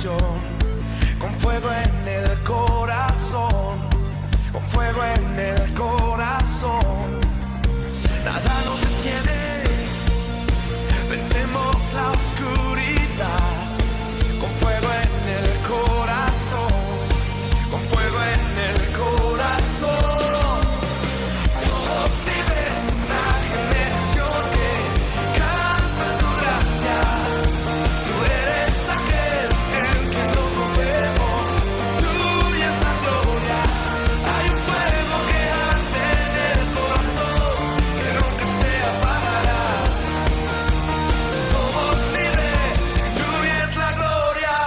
generación, con fuego en el corazón, con fuego en el corazón. Nada nos detiene, vencemos la oscuridad, con fuego en el corazón, con fuego en el corazón. Somos libres, una generación que canta tu gracia. Tú eres aquel en que nos movemos, tuya es la gloria. Hay un fuego que arde en el corazón, que nunca se apagará. Somos libres, tuya es la gloria.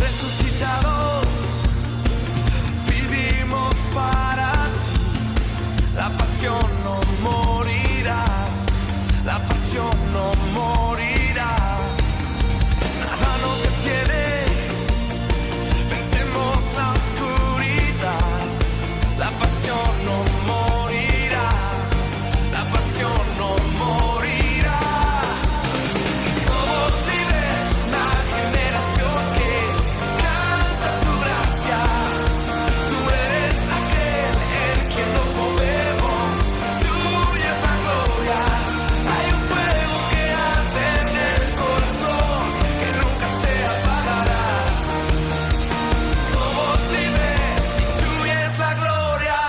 Resucitados, vivimos para ti. La pasión no morirá, la pasión no morirá. Nada nos detiene, vencemos la oscuridad. La pasión no morirá, la pasión no morirá. Somos libres, una generación que canta tu gracia. Tú eres aquel en quien nos movemos, tuya es la gloria. Hay un fuego que arde en el corazón, que nunca se apagará. Somos libres y tuya es la gloria.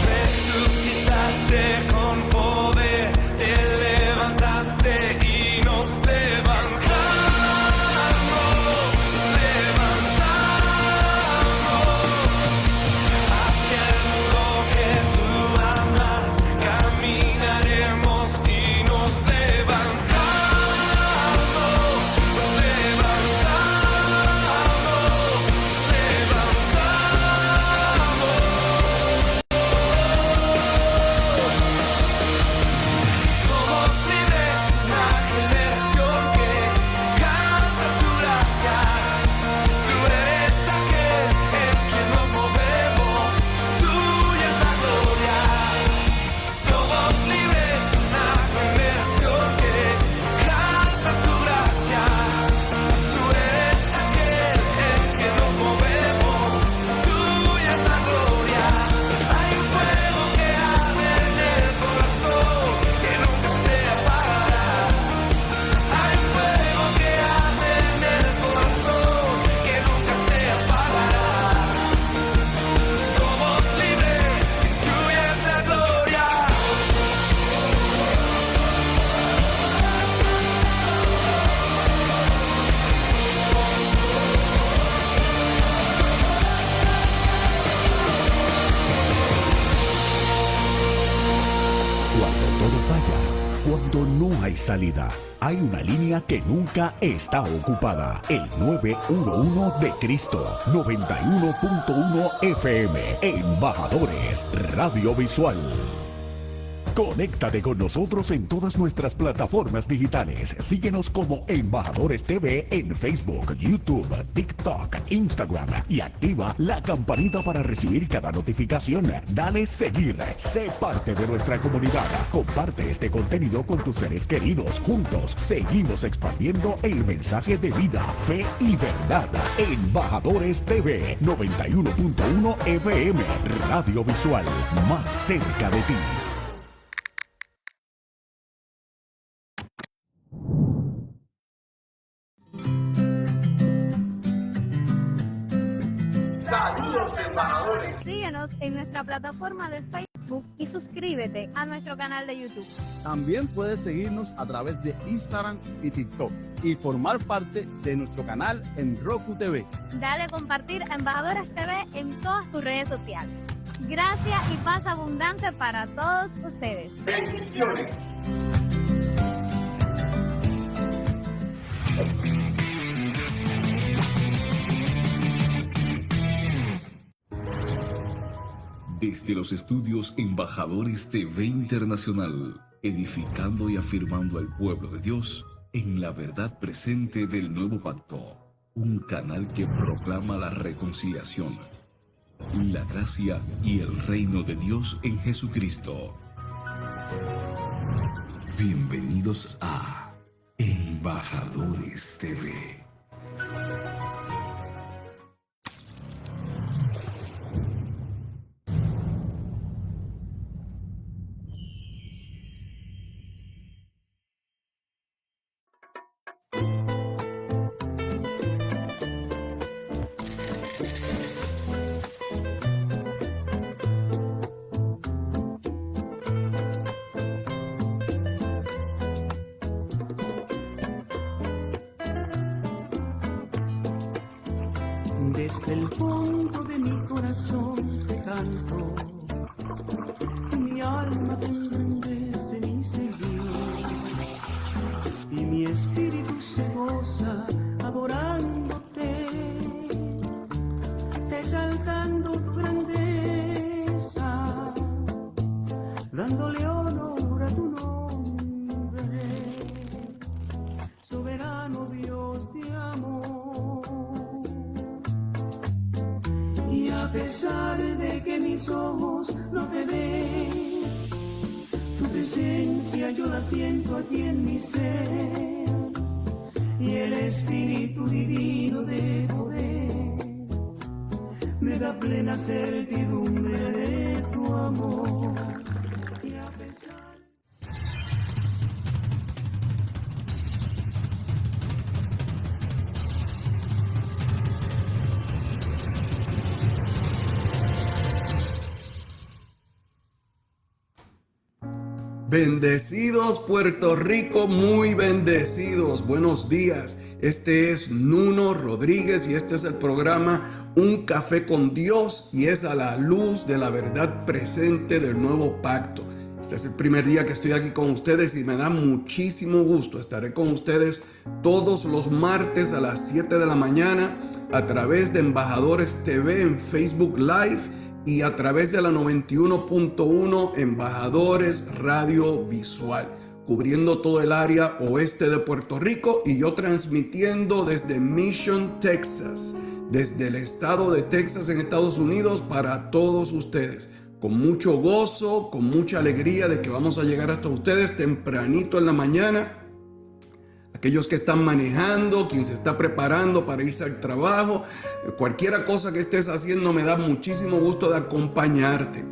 Resucitaste con poder, te levantaste y nos levantamos hacia el mundo que tú amas. Caminaremos y nos levantamos, nos levantamos, nos levantamos. Somos libres, una generación que canta tu gracia. Tú eres aquel en quien nos movemos, tuya es la gloria. Somos libres, una generación que canta tu gracia. Tú eres aquel en quien nos movemos, tuya es la gloria. Hay un fuego que arde en el corazón, que nunca se apagará. Hay un fuego que arde en el corazón, que nunca se apagará. Somos libres, tuya es la gloria. Cuando todo falla, cuando no hay salida, hay una línea que nunca está ocupada. El 911 de Cristo, 91.1 FM, Embajadores Radio Visual. Conéctate con nosotros en todas nuestras plataformas digitales. Síguenos como Embajadores TV en Facebook, YouTube, TikTok, Instagram y activa la campanita para recibir cada notificación. Dale seguir. Sé parte de nuestra comunidad. Comparte este contenido con tus seres queridos. Juntos seguimos expandiendo el mensaje de vida, fe y verdad. Embajadores TV, 91.1 FM, Radio Visual, más cerca de ti. Saludos, embajadores. Síguenos en nuestra plataforma de Facebook y suscríbete a nuestro canal de YouTube. También puedes seguirnos a través de Instagram y TikTok y formar parte de nuestro canal en Roku TV. Dale a compartir a Embajadores TV en todas tus redes sociales. Gracia y paz abundante para todos ustedes. Bendiciones. Desde los estudios Embajadores TV Internacional, edificando y afirmando al pueblo de Dios, en la verdad presente del nuevo pacto, un canal que proclama la reconciliación, la gracia y el reino de Dios en Jesucristo. Bienvenidos a Embajadores TV. Desde el fondo de mi corazón te canto, mi alma te engrandece mi Señor, y mi espíritu se goza adorándote, exaltando tu grandeza, dándole honor a tu nombre, soberano Dios de amor. Y a pesar de que mis ojos no te ven, tu presencia yo la siento aquí en mi ser, y el Espíritu Divino de poder me da plena certidumbre de tu amor. Y a pesar... Bendecidos Puerto Rico, muy bendecidos. Buenos días. Este es Nuno Rodríguez y este es el programa Un Café con Dios, y es a la luz de la verdad presente del nuevo pacto. Este es el primer día que estoy aquí con ustedes y me da muchísimo gusto. Estaré con ustedes todos los martes a las 7 de la mañana a través de Embajadores TV en Facebook Live y a través de la 91.1 Embajadores Radio Visual, cubriendo todo el área oeste de Puerto Rico, y yo transmitiendo desde Mission, Texas, desde el estado de Texas en Estados Unidos para todos ustedes, con mucho gozo, con mucha alegría de que vamos a llegar hasta ustedes tempranito en la mañana. Aquellos que están manejando, quien se está preparando para irse al trabajo, cualquiera cosa que estés haciendo, me da muchísimo gusto de acompañarte.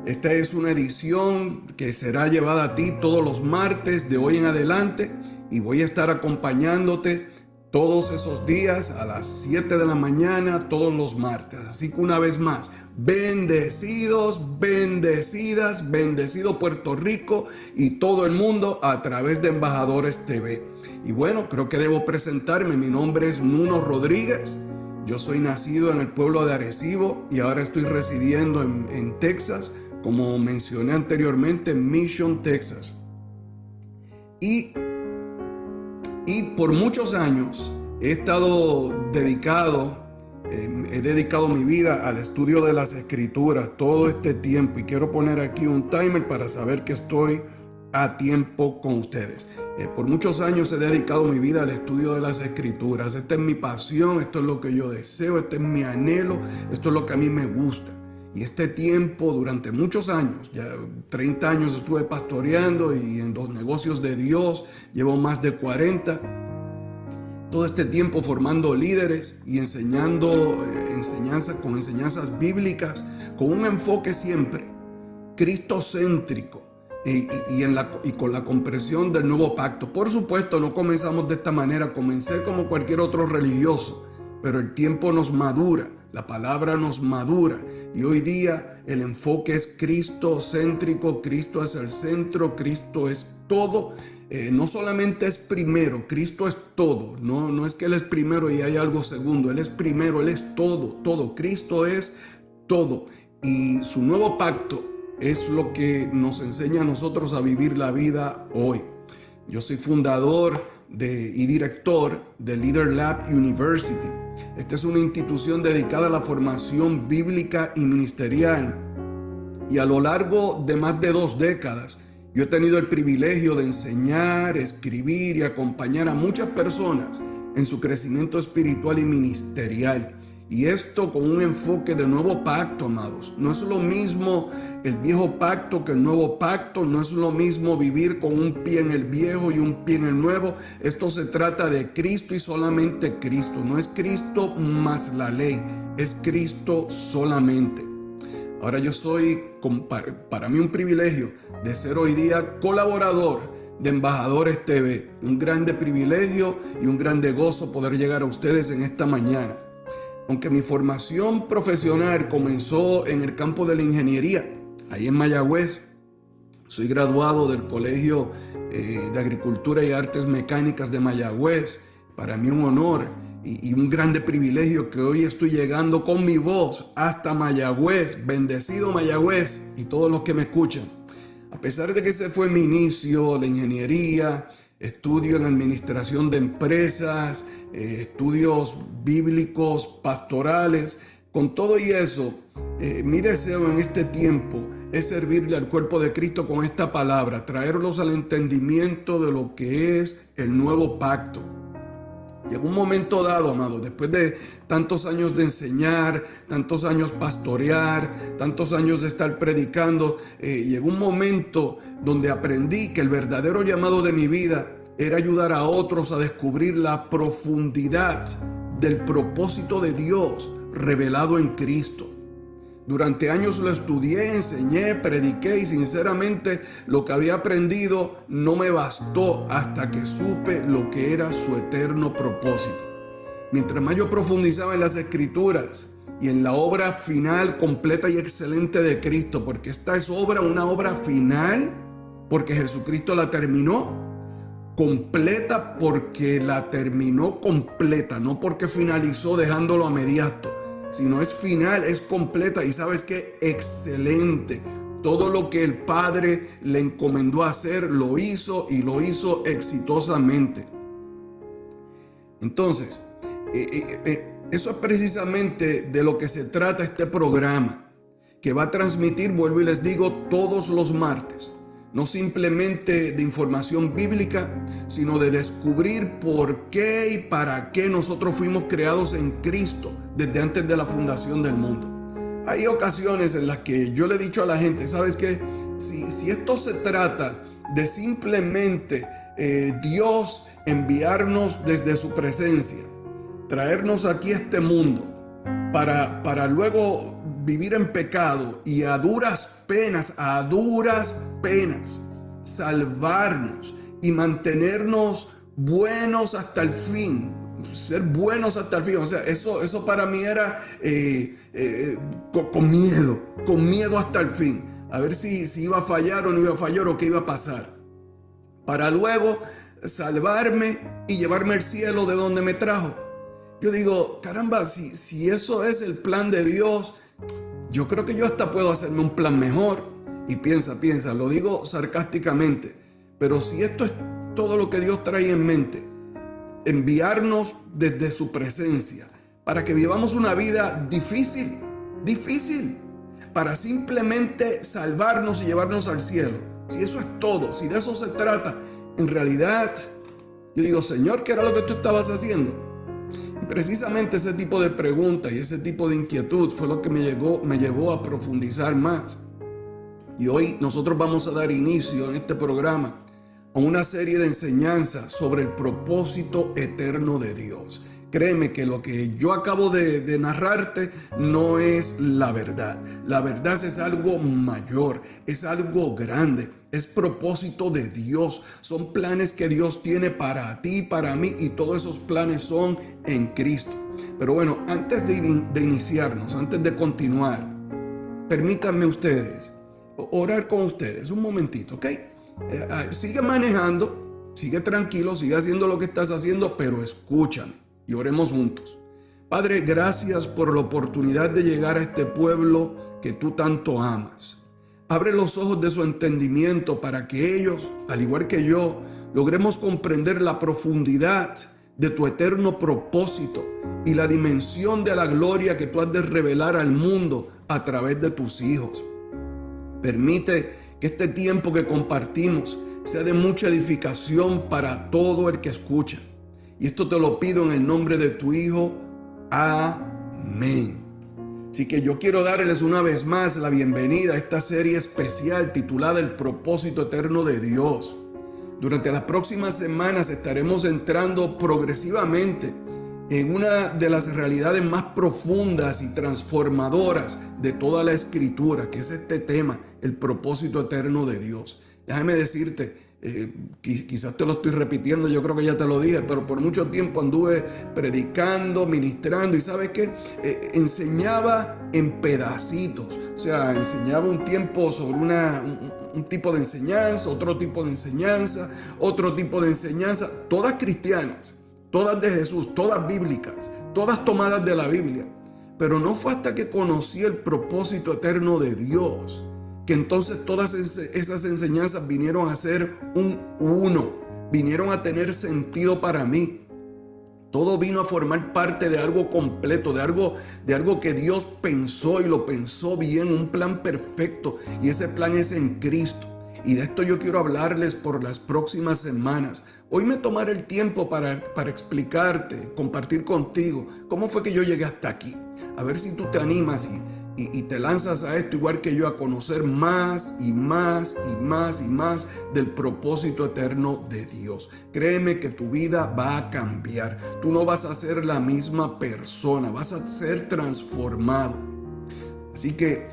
Esta es una edición que será llevada a ti todos los martes de hoy en adelante, y voy a estar acompañándote todos esos días a las 7 de la mañana, todos los martes. Así que una vez más, bendecidos, bendecidas, bendecido Puerto Rico y todo el mundo a través de Embajadores TV. Y bueno, creo que debo presentarme. Mi nombre es Nuno Rodríguez. Yo soy nacido en el pueblo de Arecibo y ahora estoy residiendo en Texas, como mencioné anteriormente, en Mission, Texas. Y por muchos años he dedicado mi vida al estudio de las Escrituras todo este tiempo, y quiero poner aquí un timer para saber que estoy a tiempo con ustedes. Por muchos años he dedicado mi vida al estudio de las Escrituras. Esta es mi pasión, esto es lo que yo deseo, este es mi anhelo, esto es lo que a mí me gusta. Y este tiempo, durante muchos años, ya 30 años estuve pastoreando y en los negocios de Dios, llevo más de 40. Todo este tiempo formando líderes y enseñando con enseñanzas bíblicas, con un enfoque siempre cristocéntrico y con la comprensión del nuevo pacto. Por supuesto, no comenzamos de esta manera, comencé como cualquier otro religioso, pero el tiempo nos madura, la palabra nos madura, y hoy día el enfoque es cristocéntrico. Cristo es el centro, Cristo es todo. No solamente es primero, Cristo es todo. No es que Él es primero y hay algo segundo. Él es primero, Él es todo. Cristo es todo. Y su nuevo pacto es lo que nos enseña a nosotros a vivir la vida hoy. Yo soy fundador y director de Leader Lab University. Esta es una institución dedicada a la formación bíblica y ministerial. Y a lo largo de más de 2 décadas Yo he tenido el privilegio de enseñar, escribir y acompañar a muchas personas en su crecimiento espiritual y ministerial. Y esto con un enfoque de nuevo pacto, amados. No es lo mismo el viejo pacto que el nuevo pacto. No es lo mismo vivir con un pie en el viejo y un pie en el nuevo. Esto se trata de Cristo y solamente Cristo. No es Cristo más la ley. Es Cristo solamente. Ahora yo soy, para mí un privilegio de ser hoy día colaborador de Embajadores TV. Un grande privilegio y un grande gozo poder llegar a ustedes en esta mañana. Aunque mi formación profesional comenzó en el campo de la ingeniería, ahí en Mayagüez, soy graduado del Colegio de Agricultura y Artes Mecánicas de Mayagüez. Para mí un honor y un grande privilegio que hoy estoy llegando con mi voz hasta Mayagüez. Bendecido Mayagüez y todos los que me escuchan. A pesar de que ese fue mi inicio, la ingeniería, estudio en administración de empresas, estudios bíblicos, pastorales, con todo y eso, mi deseo en este tiempo es servirle al cuerpo de Cristo con esta palabra, traerlos al entendimiento de lo que es el nuevo pacto. Llegó un momento dado, amado, después de tantos años de enseñar, tantos años pastorear, tantos años de estar predicando, llegó un momento donde aprendí que el verdadero llamado de mi vida era ayudar a otros a descubrir la profundidad del propósito de Dios revelado en Cristo. Durante años lo estudié, enseñé, prediqué y sinceramente lo que había aprendido no me bastó hasta que supe lo que era su eterno propósito. Mientras más yo profundizaba en las Escrituras y en la obra final, completa y excelente de Cristo, porque esta es una obra final, porque Jesucristo la terminó, completa porque la terminó completa, no porque finalizó dejándolo a mediasto. Si no es final, es completa y ¿sabes qué? Excelente. Todo lo que el Padre le encomendó hacer, lo hizo y lo hizo exitosamente. Entonces, eso es precisamente de lo que se trata este programa, que va a transmitir, vuelvo y les digo, todos los martes. No simplemente de información bíblica, sino de descubrir por qué y para qué nosotros fuimos creados en Cristo desde antes de la fundación del mundo. Hay ocasiones en las que yo le he dicho a la gente, ¿sabes qué? Si esto se trata de simplemente Dios enviarnos desde su presencia, traernos aquí a este mundo para luego vivir en pecado y a duras penas, salvarnos y mantenernos buenos hasta el fin, ser buenos hasta el fin. O sea, eso para mí era con miedo hasta el fin, a ver si iba a fallar o no iba a fallar o qué iba a pasar, para luego salvarme y llevarme al cielo de donde me trajo. Yo digo, caramba, si eso es el plan de Dios, yo creo que yo hasta puedo hacerme un plan mejor. Y piensa, lo digo sarcásticamente, pero si esto es todo lo que Dios trae en mente, enviarnos desde su presencia para que vivamos una vida difícil, para simplemente salvarnos y llevarnos al cielo. Si eso es todo, si de eso se trata, en realidad, yo digo, Señor, ¿qué era lo que tú estabas haciendo? Y precisamente ese tipo de pregunta y ese tipo de inquietud fue lo que me llevó a profundizar más. Y hoy nosotros vamos a dar inicio en este programa a una serie de enseñanzas sobre el propósito eterno de Dios. Créeme que lo que yo acabo de narrarte no es la verdad. La verdad es algo mayor, es algo grande, es propósito de Dios. Son planes que Dios tiene para ti, para mí, y todos esos planes son en Cristo. Pero bueno, antes de iniciarnos, antes de continuar, permítanme ustedes orar con ustedes un momentito, ¿ok? Sigue manejando, sigue tranquilo, sigue haciendo lo que estás haciendo, pero escúchame y oremos juntos. Padre, gracias por la oportunidad de llegar a este pueblo que tú tanto amas. Abre los ojos de su entendimiento para que ellos, al igual que yo, logremos comprender la profundidad de tu eterno propósito y la dimensión de la gloria que tú has de revelar al mundo a través de tus hijos. Permite Que este tiempo que compartimos sea de mucha edificación para todo el que escucha. Y esto te lo pido en el nombre de tu Hijo. Amén. Así que yo quiero darles una vez más la bienvenida a esta serie especial titulada El propósito eterno de Dios. Durante las próximas semanas estaremos entrando progresivamente en una de las realidades más profundas y transformadoras de toda la Escritura, que es este tema, el propósito eterno de Dios. Déjame decirte, quizás te lo estoy repitiendo, yo creo que ya te lo dije, pero por mucho tiempo anduve predicando, ministrando, y ¿sabes qué? Enseñaba en pedacitos, o sea, enseñaba un tiempo sobre un tipo de enseñanza, otro tipo de enseñanza, otro tipo de enseñanza, todas cristianas, todas de Jesús, todas bíblicas, todas tomadas de la Biblia. Pero no fue hasta que conocí el propósito eterno de Dios que entonces todas esas enseñanzas vinieron a ser un uno, vinieron a tener sentido para mí. Todo vino a formar parte de algo completo, de algo que Dios pensó y lo pensó bien, un plan perfecto, y ese plan es en Cristo. Y de esto yo quiero hablarles por las próximas semanas. Hoy me tomaré el tiempo para explicarte, compartir contigo cómo fue que yo llegué hasta aquí. A ver si tú te animas y te lanzas a esto igual que yo, a conocer más y más y más y más del propósito eterno de Dios. Créeme que tu vida va a cambiar. Tú no vas a ser la misma persona, vas a ser transformado. Así que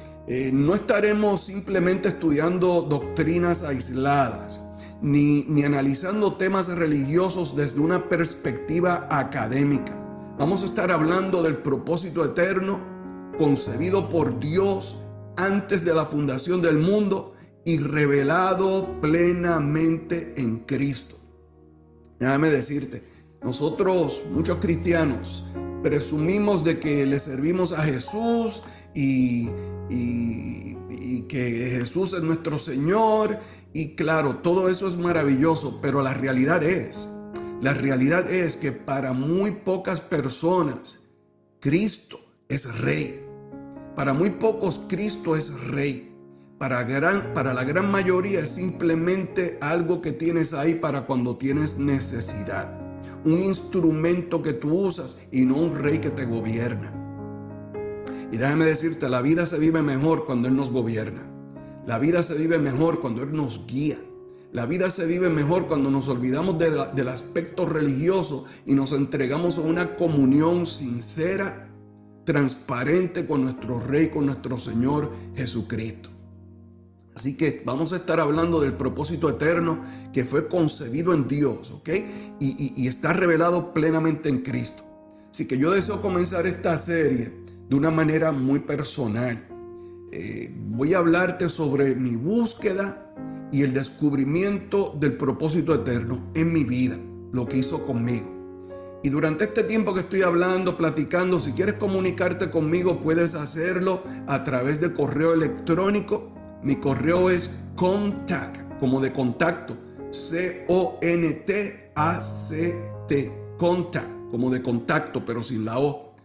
no estaremos simplemente estudiando doctrinas aisladas, ni analizando temas religiosos desde una perspectiva académica. Vamos a estar hablando del propósito eterno concebido por Dios antes de la fundación del mundo y revelado plenamente en Cristo. Déjame decirte, nosotros, muchos cristianos, presumimos de que le servimos a Jesús y que Jesús es nuestro Señor, y claro, todo eso es maravilloso, pero la realidad es que para muy pocas personas Cristo es Rey. Para muy pocos Cristo es Rey. Para la gran mayoría es simplemente algo que tienes ahí para cuando tienes necesidad. Un instrumento que tú usas y no un rey que te gobierna. Y déjame decirte, la vida se vive mejor cuando Él nos gobierna. La vida se vive mejor cuando Él nos guía. La vida se vive mejor cuando nos olvidamos del aspecto religioso y nos entregamos a una comunión sincera, transparente con nuestro Rey, con nuestro Señor Jesucristo. Así que vamos a estar hablando del propósito eterno que fue concebido en Dios, ¿ok? Y está revelado plenamente en Cristo. Así que yo deseo comenzar esta serie de una manera muy personal. Voy a hablarte sobre mi búsqueda y el descubrimiento del propósito eterno en mi vida, lo que hizo conmigo. Y durante este tiempo que estoy hablando, platicando, si quieres comunicarte conmigo, puedes hacerlo a través de correo electrónico. Mi correo es contact, como de contacto, C-O-N-T-A-C-T, contact, como de contacto, pero sin la O,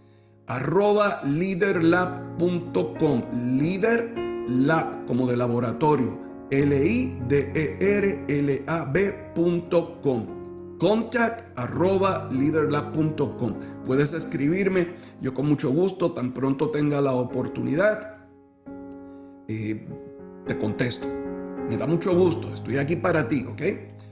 @leaderlab.com, leaderlab, como de laboratorio, LIDERLAB.com. contact@leaderlab.com. Puedes escribirme, yo con mucho gusto, tan pronto tenga la oportunidad, te contesto. Me da mucho gusto, estoy aquí para ti, ¿ok?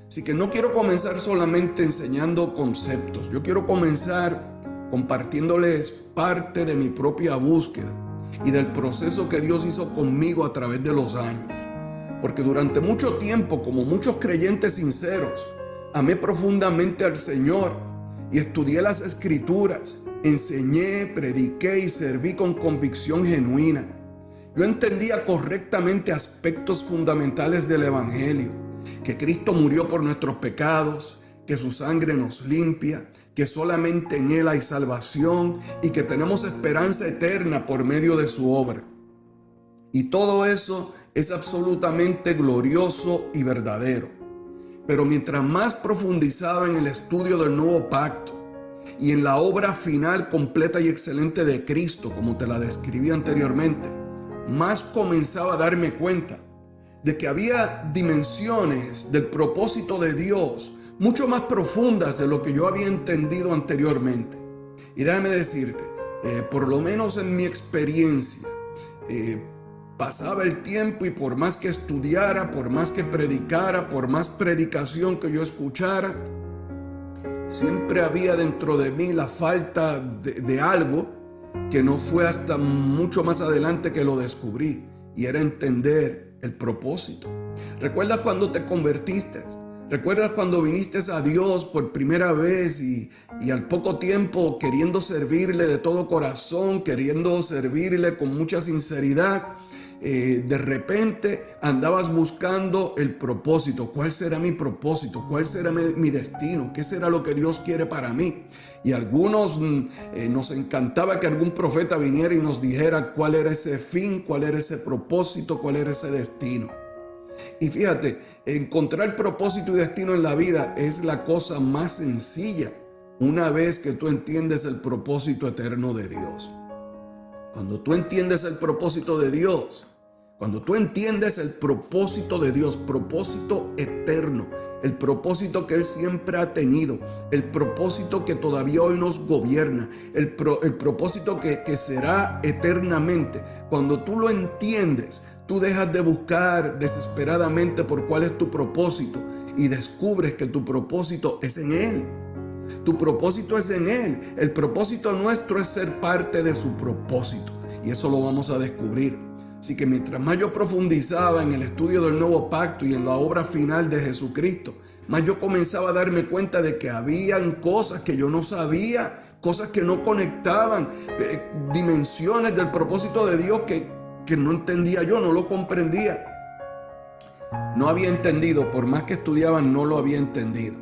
Así que no quiero comenzar solamente enseñando conceptos, yo quiero comenzar compartiéndoles parte de mi propia búsqueda y del proceso que Dios hizo conmigo a través de los años. Porque durante mucho tiempo, como muchos creyentes sinceros, amé profundamente al Señor y estudié las Escrituras, enseñé, prediqué y serví con convicción genuina. Yo entendía correctamente aspectos fundamentales del Evangelio, que Cristo murió por nuestros pecados, que su sangre nos limpia, que solamente en Él hay salvación y que tenemos esperanza eterna por medio de su obra. Y todo eso es absolutamente glorioso y verdadero. Pero mientras más profundizaba en el estudio del nuevo pacto y en la obra final completa y excelente de Cristo, como te la describí anteriormente, más comenzaba a darme cuenta de que había dimensiones del propósito de Dios mucho más profundas de lo que yo había entendido anteriormente. Y déjame decirte, por lo menos en mi experiencia, pasaba el tiempo y por más que estudiara, por más que predicara, por más predicación que yo escuchara, siempre había dentro de mí la falta de algo que no fue hasta mucho más adelante que lo descubrí, y era entender el propósito. ¿Recuerdas cuando te convertiste? ¿Recuerdas cuando viniste a Dios por primera vez y al poco tiempo queriendo servirle de todo corazón, queriendo servirle con mucha sinceridad? De repente andabas buscando el propósito. ¿Cuál será mi propósito? ¿Cuál será mi destino? ¿Qué será lo que Dios quiere para mí? Y algunos nos encantaba que algún profeta viniera y nos dijera cuál era ese fin, cuál era ese propósito, cuál era ese destino. Y fíjate, encontrar propósito y destino en la vida es la cosa más sencilla una vez que tú entiendes el propósito eterno de Dios. Cuando tú entiendes el propósito de Dios, cuando tú entiendes el propósito de Dios, propósito eterno, el propósito que Él siempre ha tenido, el propósito que todavía hoy nos gobierna, el propósito que será eternamente, cuando tú lo entiendes, tú dejas de buscar desesperadamente por cuál es tu propósito y descubres que tu propósito es en Él. Tu propósito es en Él. El propósito nuestro es ser parte de su propósito, y eso lo vamos a descubrir. Así que mientras más yo profundizaba en el estudio del nuevo pacto y en la obra final de Jesucristo, más yo comenzaba a darme cuenta de que habían cosas que yo no sabía, cosas que no conectaban, dimensiones del propósito de Dios que no entendía yo, no lo comprendía. No había entendido, por más que estudiaba, no lo había entendido.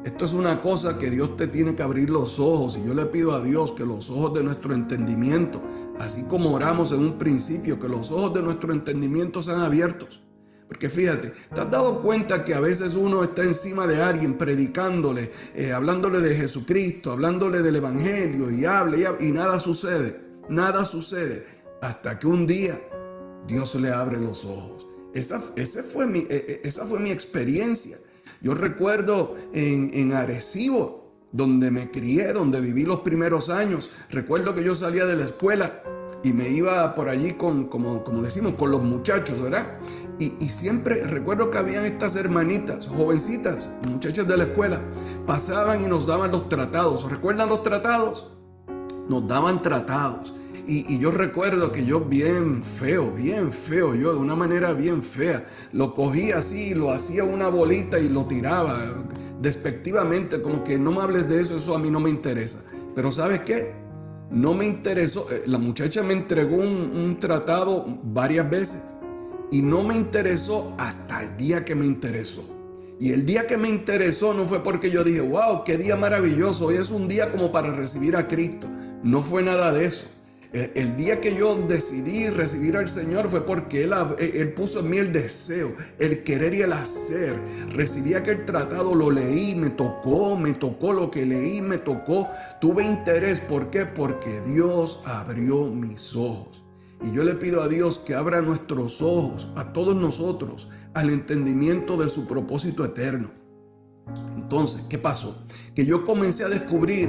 Esto es una cosa que Dios te tiene que abrir los ojos, y yo le pido a Dios que los ojos de nuestro entendimiento, así como oramos en un principio, que los ojos de nuestro entendimiento sean abiertos. Porque fíjate, ¿te has dado cuenta que a veces uno está encima de alguien predicándole, hablándole de Jesucristo, hablándole del Evangelio, y habla y nada sucede? Nada sucede hasta que un día Dios le abre los ojos. Esa fue mi experiencia. Yo recuerdo en Arecibo, donde me crié, donde viví los primeros años. Recuerdo que yo salía de la escuela y me iba por allí como decimos, con los muchachos, ¿verdad? Y siempre recuerdo que habían estas hermanitas, jovencitas, muchachas de la escuela, pasaban y nos daban los tratados. ¿Recuerdan los tratados? Nos daban tratados. Y yo recuerdo que yo bien feo, yo de una manera bien fea, lo cogía así, lo hacía una bolita y lo tiraba despectivamente, como que no me hables de eso, eso a mí no me interesa. Pero ¿sabes qué? No me interesó. La muchacha me entregó un tratado varias veces y no me interesó hasta el día que me interesó. Y el día que me interesó no fue porque yo dije, wow, qué día maravilloso, hoy es un día como para recibir a Cristo. No fue nada de eso. El día que yo decidí recibir al Señor fue porque Él puso en mí el deseo, el querer y el hacer. Recibí aquel tratado, lo leí, me tocó lo que leí, me tocó. Tuve interés. ¿Por qué? Porque Dios abrió mis ojos. Y yo le pido a Dios que abra nuestros ojos, a todos nosotros, al entendimiento de su propósito eterno. Entonces, ¿qué pasó? Que yo comencé a descubrir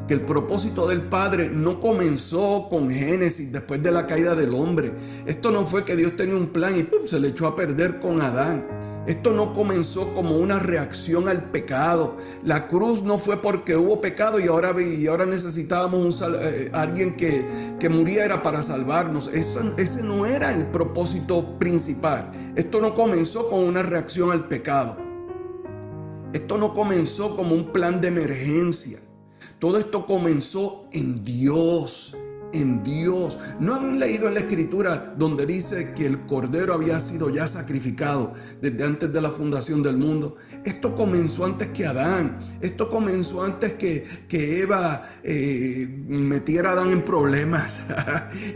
que el propósito del Padre no comenzó con Génesis, después de la caída del hombre. Esto no fue que Dios tenía un plan y ¡pum!, se le echó a perder con Adán. Esto no comenzó como una reacción al pecado. La cruz no fue porque hubo pecado y ahora necesitábamos alguien que muriera para salvarnos. Ese no era el propósito principal. Esto no comenzó con una reacción al pecado. Esto no comenzó como un plan de emergencia. Todo esto comenzó en Dios, en Dios. ¿No han leído en la Escritura donde dice que el Cordero había sido ya sacrificado desde antes de la fundación del mundo? Esto comenzó antes que Adán. Esto comenzó antes que Eva metiera a Adán en problemas.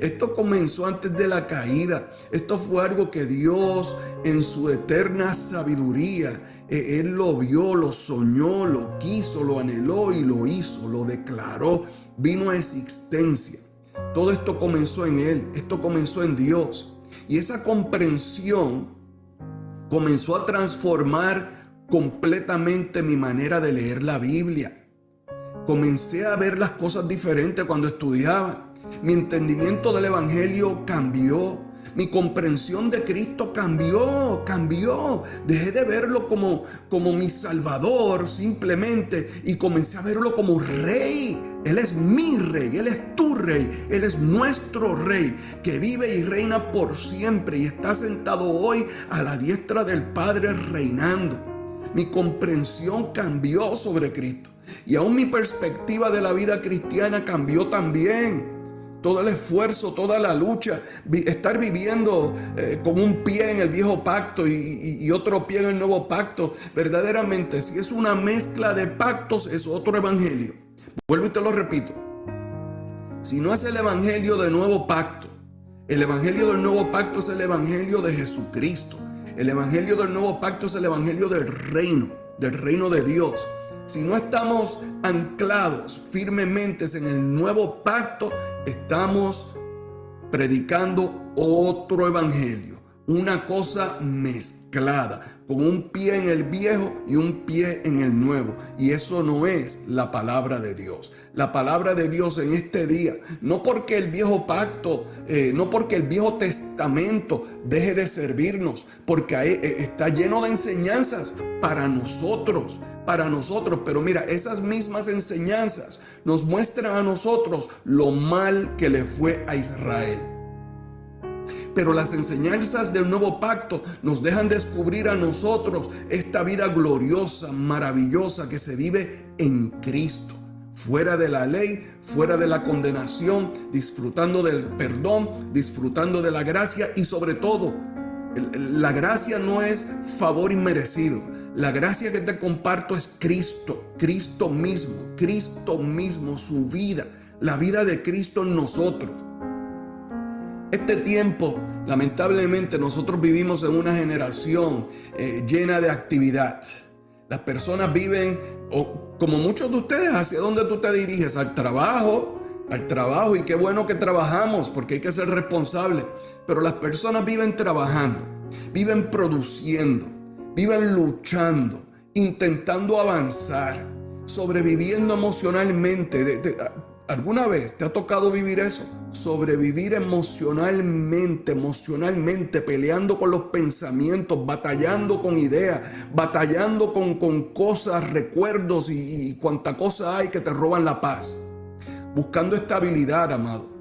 Esto comenzó antes de la caída. Esto fue algo que Dios, en su eterna sabiduría, Él lo vio, lo soñó, lo quiso, lo anheló y lo hizo, lo declaró, vino a existencia. Todo esto comenzó en Él, esto comenzó en Dios. Y esa comprensión Comenzó a transformar completamente mi manera de leer la Biblia. Comencé a ver las cosas diferentes cuando estudiaba. Mi entendimiento del Evangelio cambió. Mi comprensión de Cristo cambió. Dejé de verlo como mi Salvador simplemente y comencé a verlo como Rey. Él es mi Rey, Él es tu Rey, Él es nuestro Rey que vive y reina por siempre y está sentado hoy a la diestra del Padre reinando. Mi comprensión cambió sobre Cristo y aún mi perspectiva de la vida cristiana cambió también. Todo el esfuerzo, toda la lucha, estar viviendo con un pie en el viejo pacto y otro pie en el nuevo pacto, verdaderamente, si es una mezcla de pactos, es otro evangelio. Vuelvo y te lo repito. Si no es el evangelio del nuevo pacto, el evangelio del nuevo pacto es el evangelio de Jesucristo. El evangelio del nuevo pacto es el evangelio del reino de Dios. Si no estamos anclados firmemente en el nuevo pacto, estamos predicando otro evangelio, una cosa mezclada, con un pie en el viejo y un pie en el nuevo. Y eso no es la palabra de Dios. La palabra de Dios en este día, no porque el viejo pacto, no porque el viejo testamento deje de servirnos, porque está lleno de enseñanzas para nosotros. Pero mira, esas mismas enseñanzas nos muestran a nosotros lo mal que le fue a Israel. Pero las enseñanzas del nuevo pacto nos dejan descubrir a nosotros esta vida gloriosa, maravillosa que se vive en Cristo. Fuera de la ley, fuera de la condenación, disfrutando del perdón, disfrutando de la gracia y sobre todo, la gracia no es favor inmerecido. La gracia que te comparto es Cristo mismo, su vida, la vida de Cristo en nosotros. Este tiempo, lamentablemente, nosotros vivimos en una generación llena de actividad. Las personas viven, como muchos de ustedes, ¿hacia dónde tú te diriges? Al trabajo, y qué bueno que trabajamos, porque hay que ser responsables. Pero las personas viven trabajando, viven produciendo, viven luchando, intentando avanzar, sobreviviendo emocionalmente. ¿Alguna vez te ha tocado vivir eso? Sobrevivir emocionalmente, peleando con los pensamientos, batallando con ideas, batallando con cosas, recuerdos y cuánta cosa hay que te roban la paz. Buscando estabilidad, amado.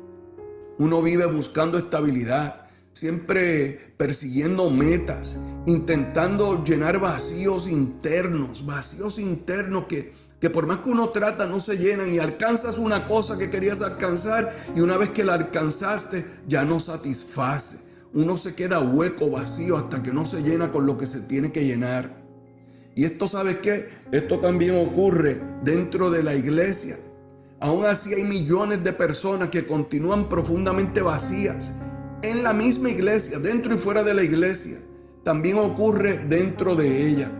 Uno vive buscando estabilidad, siempre persiguiendo metas, intentando llenar vacíos internos que por más que uno trata no se llenan y alcanzas una cosa que querías alcanzar y una vez que la alcanzaste ya no satisface. Uno se queda hueco, vacío hasta que no se llena con lo que se tiene que llenar. Y esto, ¿sabes qué? Esto también ocurre dentro de la iglesia. Aún así hay millones de personas que continúan profundamente vacías en la misma iglesia, dentro y fuera de la iglesia. También ocurre dentro de ella.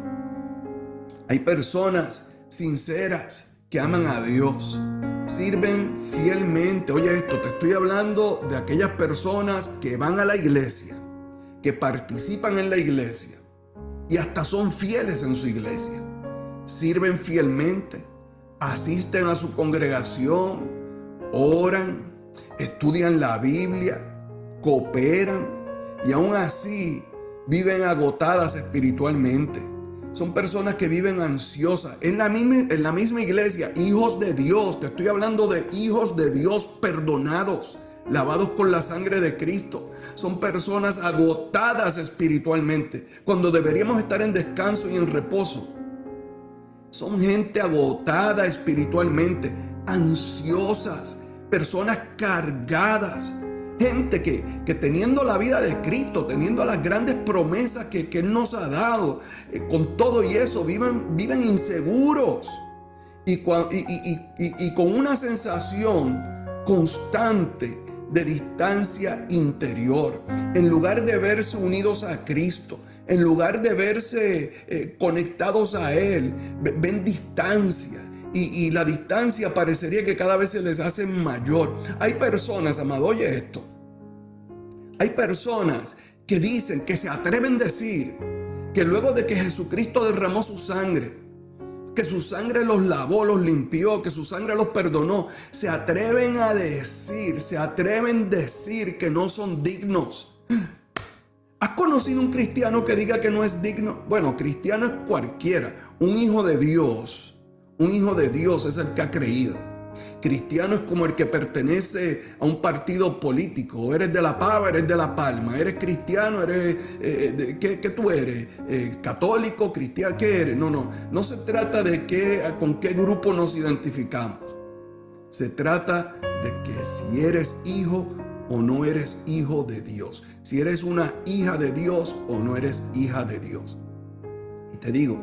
Hay personas sinceras que aman a Dios, sirven fielmente. Oye esto, te estoy hablando de aquellas personas que van a la iglesia, que participan en la iglesia y hasta son fieles en su iglesia. Sirven fielmente, asisten a su congregación, oran, estudian la Biblia, cooperan y aún así viven agotadas espiritualmente. Son personas que viven ansiosas en la misma iglesia, hijos de Dios. Te estoy hablando de hijos de Dios perdonados, lavados con la sangre de Cristo. Son personas agotadas espiritualmente, cuando deberíamos estar en descanso y en reposo. Son gente agotada espiritualmente, ansiosas, personas cargadas. Gente que teniendo la vida de Cristo, teniendo las grandes promesas que Él nos ha dado, con todo y eso viven inseguros y con una sensación constante de distancia interior. En lugar de verse unidos a Cristo, en lugar de verse conectados a Él, ven distancia. Y la distancia parecería que cada vez se les hace mayor. Hay personas, amado, oye esto. Hay personas que dicen, que se atreven a decir que luego de que Jesucristo derramó su sangre, que su sangre los lavó, los limpió, que su sangre los perdonó, se atreven a decir que no son dignos. ¿Has conocido un cristiano que diga que no es digno? Bueno, cristiano es cualquiera. Un hijo de Dios es el que ha creído. Cristiano es como el que pertenece a un partido político. O eres de la Pava, eres de la Palma. Eres cristiano, ¿qué tú eres? ¿Católico, cristiano? ¿Qué eres? No se trata de con qué grupo nos identificamos. Se trata de que si eres hijo o no eres hijo de Dios. Si eres una hija de Dios o no eres hija de Dios. Y te digo,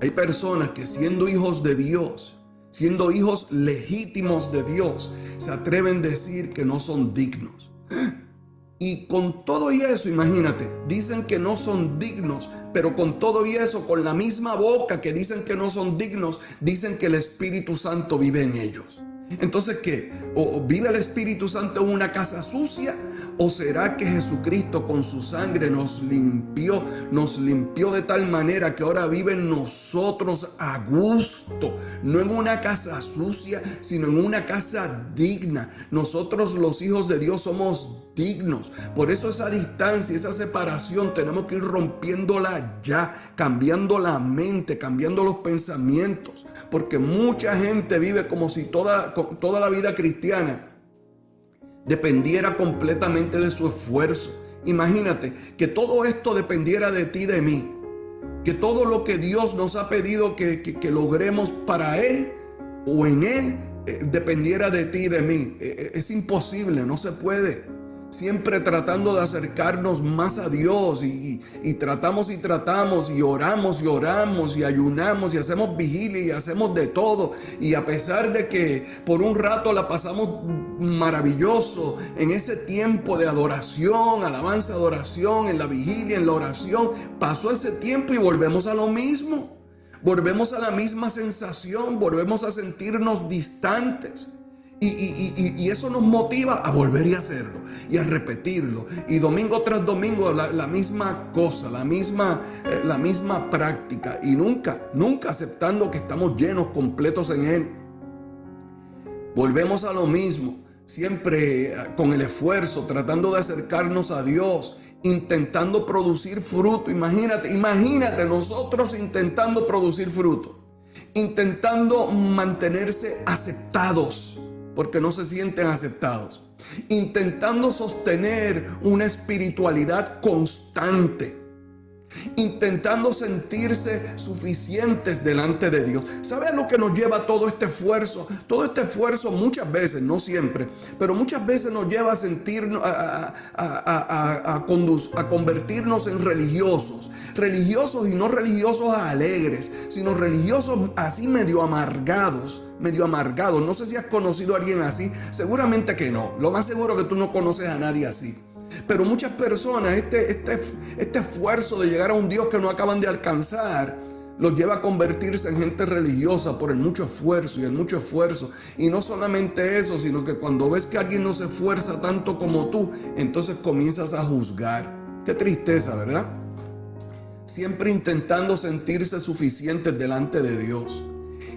hay personas que siendo hijos de Dios, siendo hijos legítimos de Dios, se atreven a decir que no son dignos. Y con todo y eso, imagínate, dicen que no son dignos, pero con todo y eso, con la misma boca que dicen que no son dignos, dicen que el Espíritu Santo vive en ellos. Entonces, ¿qué? ¿O vive el Espíritu Santo en una casa sucia? ¿O será que Jesucristo con su sangre nos limpió de tal manera que ahora vive en nosotros a gusto? No en una casa sucia, sino en una casa digna. Nosotros los hijos de Dios somos dignos. Por eso esa distancia, esa separación, tenemos que ir rompiéndola ya, cambiando la mente, cambiando los pensamientos. Porque mucha gente vive como si toda la vida cristiana dependiera completamente de su esfuerzo. Imagínate que todo esto dependiera de ti y de mí. Que todo lo que Dios nos ha pedido que logremos para Él o en Él dependiera de ti y de mí. Es imposible, no se puede. Siempre tratando de acercarnos más a Dios y tratamos y oramos y ayunamos y hacemos vigilia y hacemos de todo. Y a pesar de que por un rato la pasamos maravilloso en ese tiempo de adoración, alabanza, adoración, en la vigilia, en la oración, pasó ese tiempo y volvemos a lo mismo. Volvemos a la misma sensación, volvemos a sentirnos distantes. Y eso nos motiva a volver y hacerlo y a repetirlo. Y domingo tras domingo la misma cosa, la misma práctica. Y nunca aceptando que estamos llenos, completos en Él. Volvemos a lo mismo, siempre con el esfuerzo, tratando de acercarnos a Dios, intentando producir fruto. Imagínate nosotros intentando producir fruto, intentando mantenerse aceptados, porque no se sienten aceptados, intentando sostener una espiritualidad constante, intentando sentirse suficientes delante de Dios. ¿Sabe a lo que nos lleva todo este esfuerzo? Todo este esfuerzo muchas veces, no siempre, pero muchas veces nos lleva a sentirnos, a convertirnos en religiosos y no religiosos alegres, sino religiosos así medio amargados. No sé si has conocido a alguien así, seguramente que no. Lo más seguro que tú no conoces a nadie así. Pero muchas personas, este esfuerzo de llegar a un Dios que no acaban de alcanzar, los lleva a convertirse en gente religiosa por el mucho esfuerzo y el mucho esfuerzo. Y no solamente eso, sino que cuando ves que alguien no se esfuerza tanto como tú, entonces comienzas a juzgar. Qué tristeza, ¿verdad? Siempre intentando sentirse suficientes delante de Dios.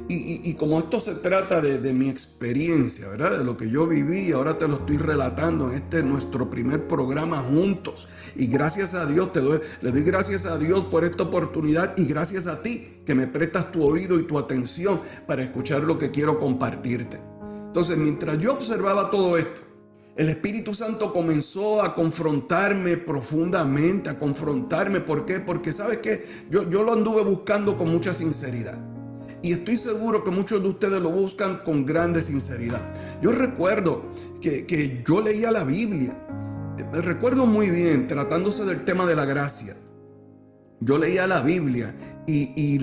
Y como esto se trata de mi experiencia, ¿verdad? De lo que yo viví, ahora te lo estoy relatando en nuestro primer programa juntos. Y gracias a Dios, le doy gracias a Dios por esta oportunidad y gracias a ti que me prestas tu oído y tu atención para escuchar lo que quiero compartirte. Entonces, mientras yo observaba todo esto, el Espíritu Santo comenzó a confrontarme profundamente, ¿Por qué? Porque ¿sabes qué? Yo lo anduve buscando con mucha sinceridad. Y estoy seguro que muchos de ustedes lo buscan con grande sinceridad. Yo recuerdo que yo leía la Biblia. Me recuerdo muy bien, tratándose del tema de la gracia. Yo leía la Biblia y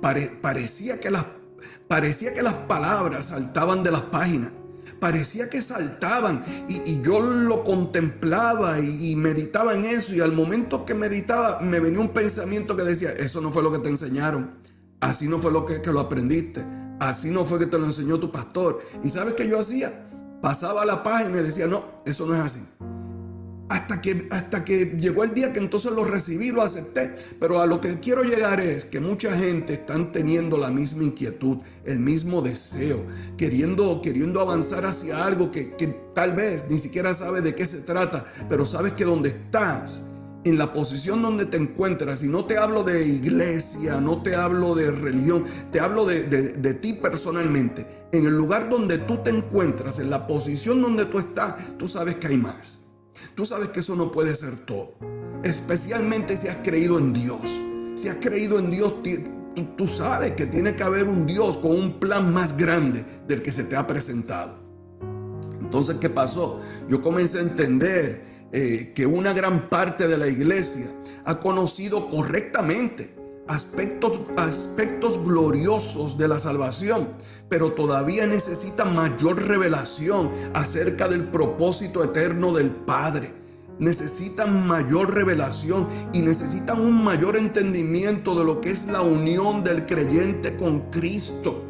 parecía que las palabras saltaban de las páginas. Parecía que saltaban y yo lo contemplaba y meditaba en eso. Y al momento que meditaba me venía un pensamiento que decía, eso no fue lo que te enseñaron. Así no fue lo que lo aprendiste. Así no fue que te lo enseñó tu pastor. ¿Y sabes qué yo hacía? Pasaba la página y decía, no, eso no es así. hasta que llegó el día que entonces lo recibí, lo acepté. Pero a lo que quiero llegar es que mucha gente están teniendo la misma inquietud, el mismo deseo, queriendo avanzar hacia algo que tal vez ni siquiera sabe de qué se trata, pero sabes que donde estás, en la posición donde te encuentras, y no te hablo de iglesia, no te hablo de religión, te hablo de ti personalmente, en el lugar donde tú te encuentras, en la posición donde tú estás, tú sabes que hay más. Tú sabes que eso no puede ser todo, especialmente si has creído en Dios. Si has creído en Dios, tú sabes que tiene que haber un Dios con un plan más grande del que se te ha presentado. Entonces, ¿qué pasó? Yo comencé a entender que una gran parte de la iglesia ha conocido correctamente aspectos gloriosos de la salvación, pero todavía necesita mayor revelación acerca del propósito eterno del Padre. Necesitan mayor revelación y necesitan un mayor entendimiento de lo que es la unión del creyente con Cristo,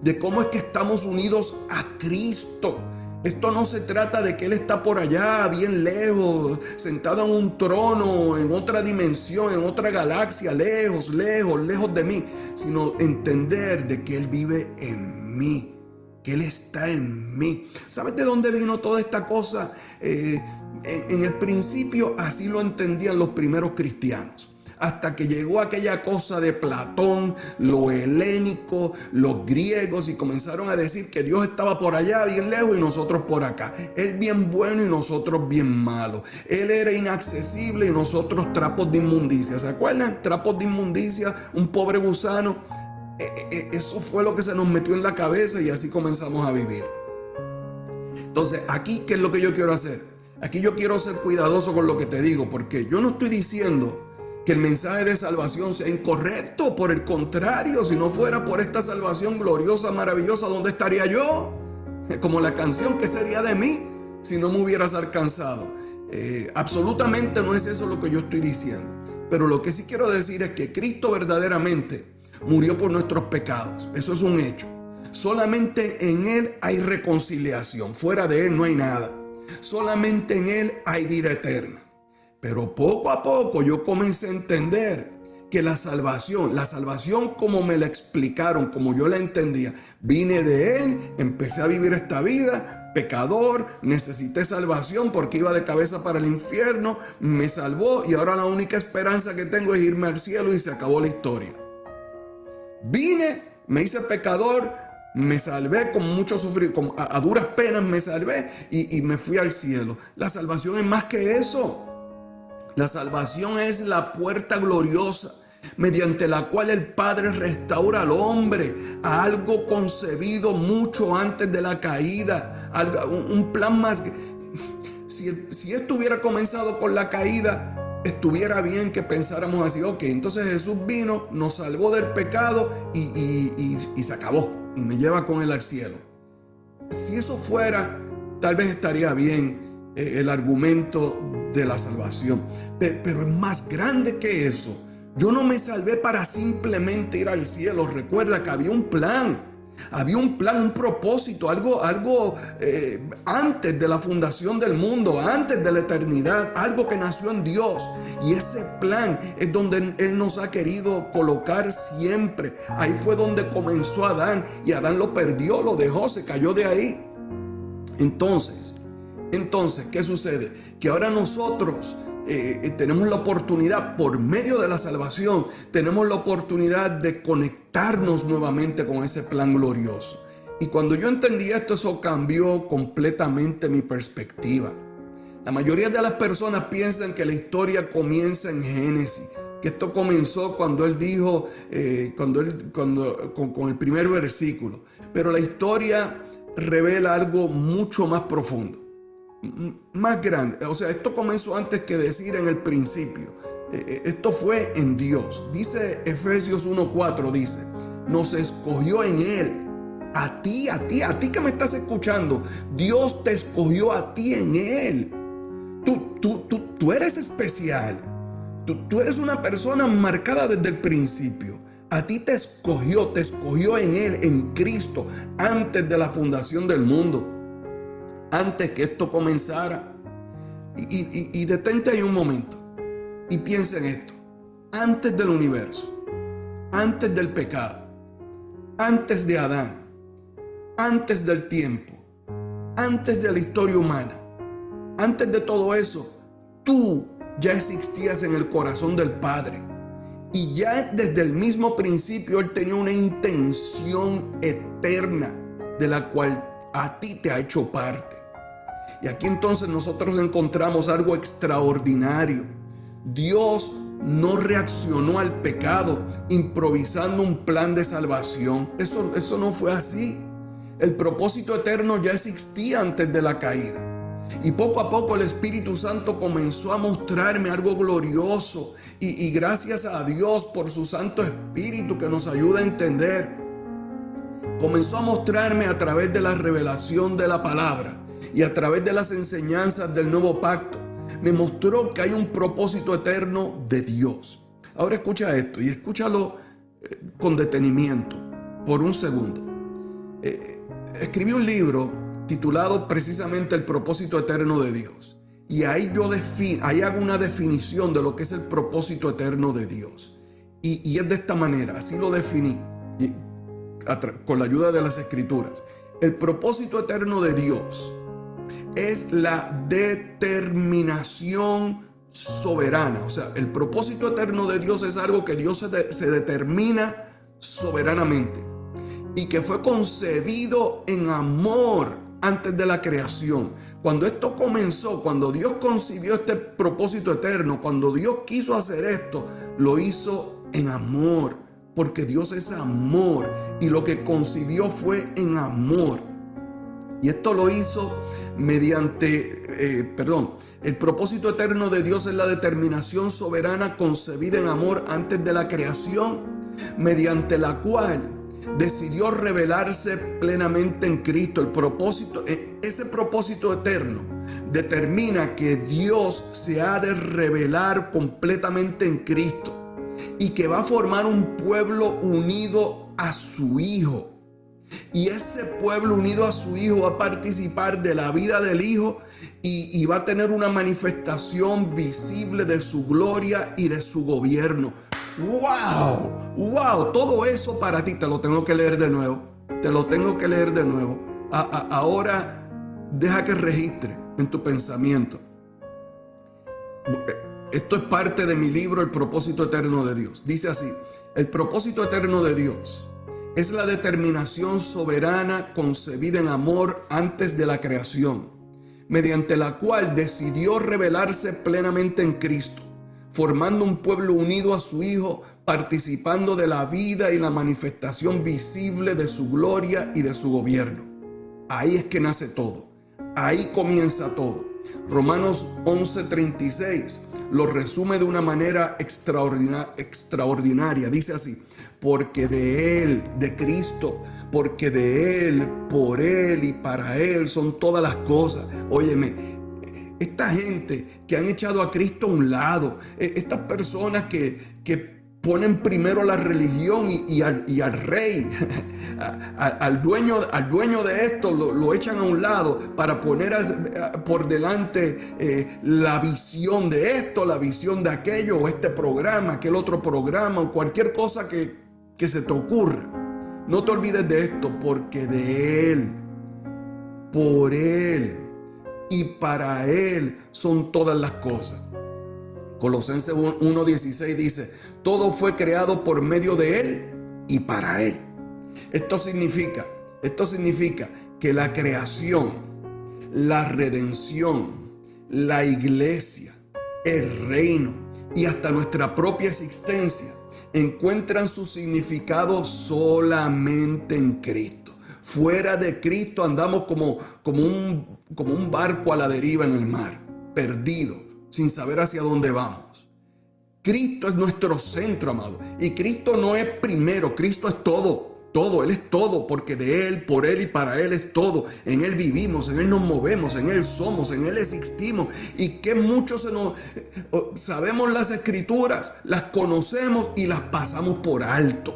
de cómo es que estamos unidos a Cristo. Esto no se trata de que Él está por allá, bien lejos, sentado en un trono, en otra dimensión, en otra galaxia, lejos de mí, sino entender de que Él vive en mí, que Él está en mí. ¿Sabes de dónde vino toda esta cosa? En el principio así lo entendían los primeros cristianos. Hasta que llegó aquella cosa de Platón, lo helénico, los griegos, y comenzaron a decir que Dios estaba por allá bien lejos y nosotros por acá. Él bien bueno y nosotros bien malos. Él era inaccesible y nosotros trapos de inmundicia. ¿Se acuerdan? Trapos de inmundicia, un pobre gusano. Eso fue lo que se nos metió en la cabeza y así comenzamos a vivir. Entonces, aquí, ¿qué es lo que yo quiero hacer? Aquí yo quiero ser cuidadoso con lo que te digo, porque yo no estoy diciendo que el mensaje de salvación sea incorrecto. Por el contrario, si no fuera por esta salvación gloriosa, maravillosa, ¿dónde estaría yo? Como la canción, ¿qué sería de mí si no me hubieras alcanzado? Absolutamente no es eso lo que yo estoy diciendo. Pero lo que sí quiero decir es que Cristo verdaderamente murió por nuestros pecados. Eso es un hecho. Solamente en Él hay reconciliación. Fuera de Él no hay nada. Solamente en Él hay vida eterna. Pero poco a poco yo comencé a entender que la salvación como me la explicaron, como yo la entendía, vine de Él, empecé a vivir esta vida, pecador, necesité salvación porque iba de cabeza para el infierno, me salvó y ahora la única esperanza que tengo es irme al cielo y se acabó la historia. Vine, me hice pecador, me salvé con mucho sufrir, a duras penas me salvé y me fui al cielo. La salvación es más que eso. La salvación es la puerta gloriosa mediante la cual el Padre restaura al hombre a algo concebido mucho antes de la caída, un plan más. Si esto hubiera comenzado con la caída, estuviera bien que pensáramos así, ok, entonces Jesús vino, nos salvó del pecado y se acabó, y me lleva con Él al cielo. Si eso fuera, tal vez estaría bien el argumento de la salvación, pero es más grande que eso. Yo no me salvé para simplemente ir al cielo. Recuerda que había un plan, un propósito, algo antes de la fundación del mundo, antes de la eternidad, algo que nació en Dios, y ese plan es donde Él nos ha querido colocar siempre. Ahí fue donde comenzó Adán, y Adán lo perdió, lo dejó, se cayó de ahí. Entonces, ¿qué sucede? Que ahora nosotros tenemos la oportunidad, por medio de la salvación, tenemos la oportunidad de conectarnos nuevamente con ese plan glorioso. Y cuando yo entendí esto, eso cambió completamente mi perspectiva. La mayoría de las personas piensan que la historia comienza en Génesis, que esto comenzó cuando Él dijo, con el primer versículo. Pero la historia revela algo mucho más profundo, más grande. O sea, esto comenzó antes que decir en el principio. Esto fue en Dios. Dice Efesios 1:4, dice, nos escogió en Él. A ti que me estás escuchando, Dios te escogió a ti en Él. Tú eres especial. Tú eres una persona marcada desde el principio. A ti te escogió en Él, en Cristo, antes de la fundación del mundo, antes que esto comenzara. Y detente ahí un momento y piensa en esto. Antes del universo, antes del pecado, antes de Adán, antes del tiempo, antes de la historia humana, antes de todo eso, tú ya existías en el corazón del Padre. Y ya desde el mismo principio Él tenía una intención eterna de la cual a ti te ha hecho parte. Y aquí entonces nosotros encontramos algo extraordinario. Dios no reaccionó al pecado improvisando un plan de salvación. Eso no fue así. El propósito eterno ya existía antes de la caída. Y poco a poco el Espíritu Santo comenzó a mostrarme algo glorioso. Y gracias a Dios por su Santo Espíritu que nos ayuda a entender. Comenzó a mostrarme a través de la revelación de la palabra y a través de las enseñanzas del nuevo pacto. Me mostró que hay un propósito eterno de Dios. Ahora escucha esto y escúchalo con detenimiento por un segundo. Escribí un libro titulado precisamente El propósito eterno de Dios. Y ahí ahí hago una definición de lo que es el propósito eterno de Dios. Y es de esta manera, así lo definí, con la ayuda de las Escrituras. El propósito eterno de Dios es la determinación soberana. O sea, el propósito eterno de Dios es algo que Dios se determina soberanamente y que fue concebido en amor antes de la creación. Cuando esto comenzó, cuando Dios concibió este propósito eterno, cuando Dios quiso hacer esto, lo hizo en amor, porque Dios es amor y lo que concibió fue en amor. Y esto lo hizo el propósito eterno de Dios es la determinación soberana concebida en amor antes de la creación, mediante la cual decidió revelarse plenamente en Cristo. Ese propósito eterno determina que Dios se ha de revelar completamente en Cristo y que va a formar un pueblo unido a su Hijo. Y ese pueblo unido a su Hijo va a participar de la vida del Hijo y va a tener una manifestación visible de su gloria y de su gobierno. ¡Wow! ¡Wow! Todo eso para ti te lo tengo que leer de nuevo. Ahora deja que registre en tu pensamiento. Esto es parte de mi libro El propósito eterno de Dios. Dice así: el propósito eterno de Dios es la determinación soberana concebida en amor antes de la creación, mediante la cual decidió revelarse plenamente en Cristo, formando un pueblo unido a su Hijo, participando de la vida y la manifestación visible de su gloria y de su gobierno. Ahí es que nace todo. Ahí comienza todo. Romanos 11:36 lo resume de una manera extraordinaria. Dice así: porque de Él, de Cristo, porque de Él, por Él y para Él son todas las cosas. Óyeme, esta gente que han echado a Cristo a un lado, estas personas que ponen primero la religión y al rey, al dueño de esto lo echan a un lado para poner por delante la visión de esto, la visión de aquello, o este programa, aquel otro programa, o cualquier cosa que se te ocurra. No te olvides de esto, porque de Él, por Él y para Él son todas las cosas. Colosenses 1:16 dice: todo fue creado por medio de Él y para Él. Esto significa que la creación, la redención, la iglesia, el reino y hasta nuestra propia existencia encuentran su significado solamente en Cristo. Fuera de Cristo andamos como un barco a la deriva en el mar, perdido, sin saber hacia dónde vamos. Cristo es nuestro centro, amado. Y Cristo no es primero, Cristo es todo. Él es todo, porque de Él, por Él y para Él es todo. En Él vivimos, en Él nos movemos, en Él somos, en Él existimos. Y que muchos sabemos las Escrituras, las conocemos y las pasamos por alto.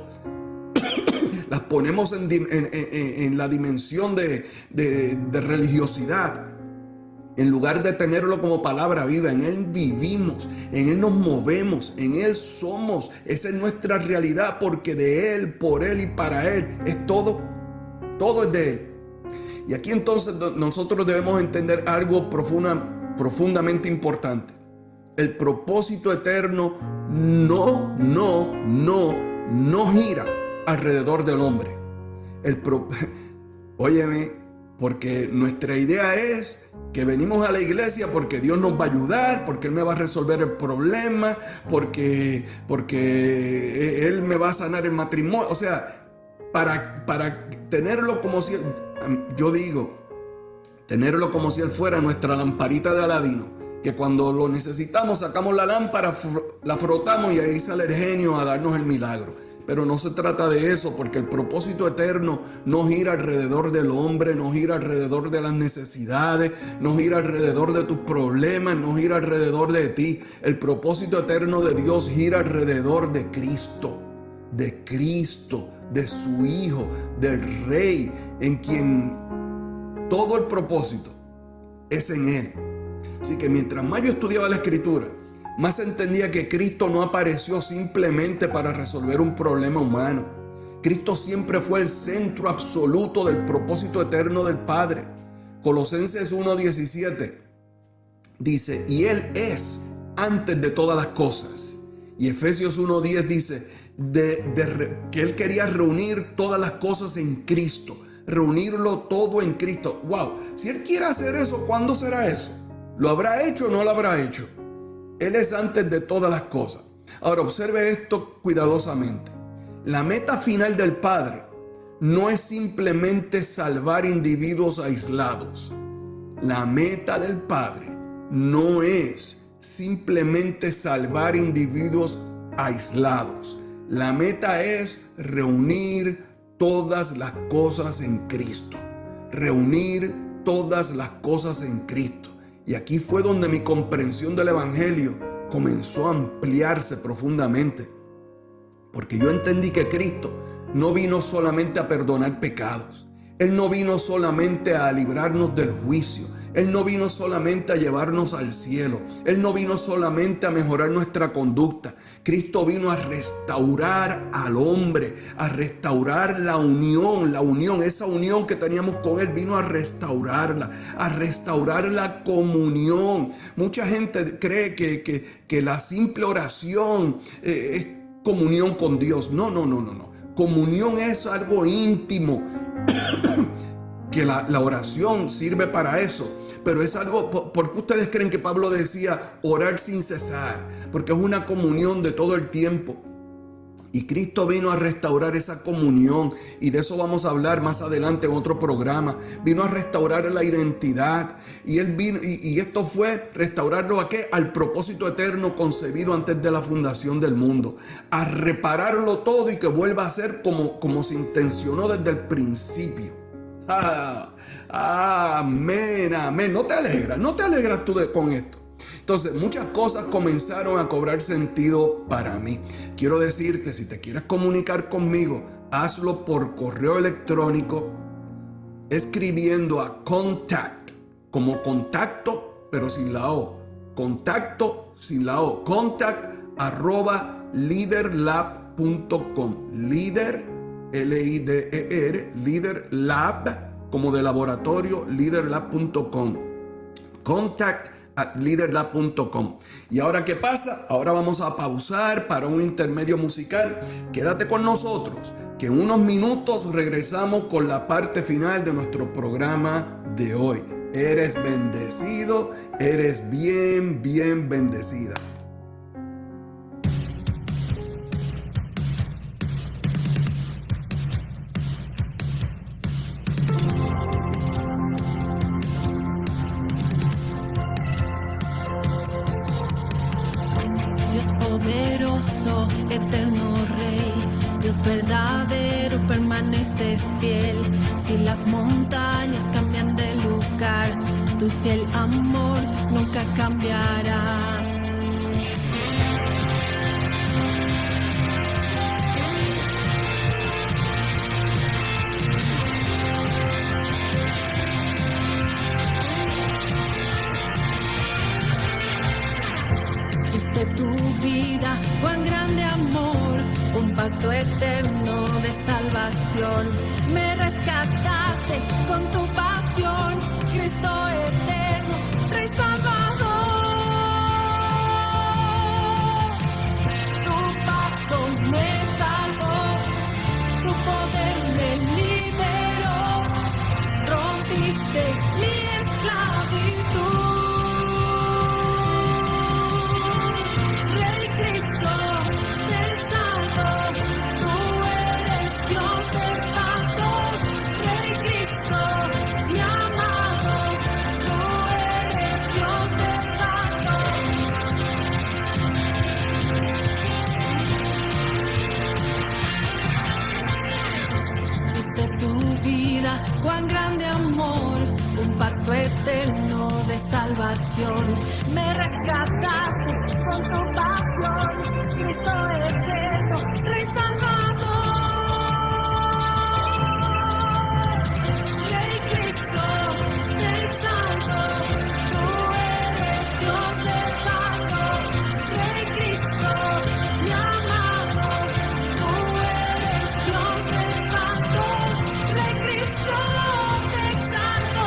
Las ponemos en la dimensión de religiosidad. En lugar de tenerlo como palabra viva, en Él vivimos, en Él nos movemos, en Él somos. Esa es nuestra realidad, porque de Él, por Él y para Él es todo. Todo es de Él. Y aquí entonces nosotros debemos entender algo profundamente importante. El propósito eterno no gira alrededor del hombre. Óyeme. Porque nuestra idea es que venimos a la iglesia porque Dios nos va a ayudar, porque Él me va a resolver el problema, porque Él me va a sanar el matrimonio. O sea, para tenerlo como si, yo digo, tenerlo como si Él fuera nuestra lamparita de Aladino, que cuando lo necesitamos sacamos la lámpara, la frotamos y ahí sale el genio a darnos el milagro. Pero no se trata de eso, porque el propósito eterno no gira alrededor del hombre, no gira alrededor de las necesidades, no gira alrededor de tus problemas, no gira alrededor de ti. El propósito eterno de Dios gira alrededor de Cristo, de su Hijo, del Rey, en quien todo el propósito es en Él. Así que mientras más yo estudiaba la Escritura, más entendía que Cristo no apareció simplemente para resolver un problema humano. Cristo siempre fue el centro absoluto del propósito eterno del Padre. Colosenses 1:17 dice, y Él es antes de todas las cosas. Y Efesios 1:10 dice que Él quería reunir todas las cosas en Cristo. Reunirlo todo en Cristo. ¡Wow! Si Él quiere hacer eso, ¿cuándo será eso? ¿Lo habrá hecho o no lo habrá hecho? Él es antes de todas las cosas. Ahora observe esto cuidadosamente. La meta final del Padre no es simplemente salvar individuos aislados. La meta del Padre no es simplemente salvar individuos aislados. La meta es reunir todas las cosas en Cristo. Reunir todas las cosas en Cristo. Y aquí fue donde mi comprensión del Evangelio comenzó a ampliarse profundamente. Porque yo entendí que Cristo no vino solamente a perdonar pecados. Él no vino solamente a librarnos del juicio. Él no vino solamente a llevarnos al cielo. Él no vino solamente a mejorar nuestra conducta. Cristo vino a restaurar al hombre, a restaurar la unión, esa unión que teníamos con Él, vino a restaurar la comunión. Mucha gente cree que la simple oración es comunión con Dios. No. Comunión es algo íntimo, que la oración sirve para eso. Pero es algo, ¿por qué ustedes creen que Pablo decía orar sin cesar? Porque es una comunión de todo el tiempo. Y Cristo vino a restaurar esa comunión. Y de eso vamos a hablar más adelante en otro programa. Vino a restaurar la identidad. Y Él vino, y esto fue restaurarlo ¿a qué? Al propósito eterno concebido antes de la fundación del mundo. A repararlo todo y que vuelva a ser como se intencionó desde el principio. Amén. ¿No te alegras tú con esto? Entonces, muchas cosas comenzaron a cobrar sentido para mí. Quiero decirte, si te quieres comunicar conmigo, hazlo por correo electrónico, escribiendo a contact, como contacto, pero sin la O. Contacto sin la O. contact@leaderlab.com. Líder, L-I-D-E-R, leaderlab, como de laboratorio, leaderlab.com. contact@leaderlab.com. Y ahora, ¿qué pasa? Ahora vamos a pausar para un intermedio musical. Quédate con nosotros, que en unos minutos regresamos con la parte final de nuestro programa de hoy. Eres bendecido, eres bien bendecida. Poderoso, eterno Rey, Dios verdadero, permaneces fiel. Si las montañas cambian de lugar, tu fiel amor nunca cambiará. pacto eterno de salvación. Me rescataste con tu pasión, Cristo eterno, Rey Salvador. Tu pacto me salvó, tu poder me liberó, rompiste mi esclavitud. Rey Cristo del Santo, tú eres Dios de pactos. Rey Cristo, mi amado, tú eres Dios de pactos. Diste tu vida, cuán grande amor, un pacto eterno de salvación. Me rescataste con tu pasión, Cristo eterno, Rey Salvador. Rey Cristo del Santo, tú eres Dios de pactos. Rey Cristo, mi amado, tú eres Dios de pactos. Rey Cristo del Santo,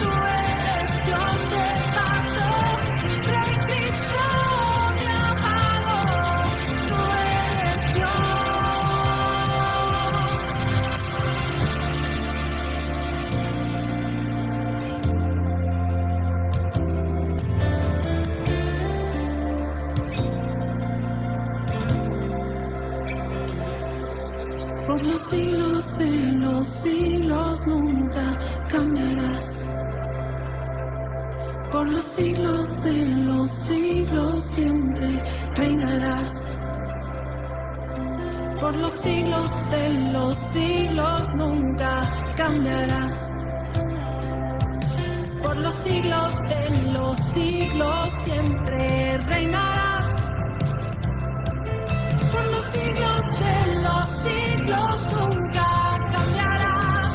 tú eres Dios de pactos. Rey Cristo, mi amado, tú eres Dios. Por los siglos de los siglos nunca cambiarás. Por los siglos de los siglos siempre reinarás. Por los siglos de los siglos nunca cambiarás. Por los siglos de los siglos siempre reinarás. Por los siglos de los siglos nunca cambiarás.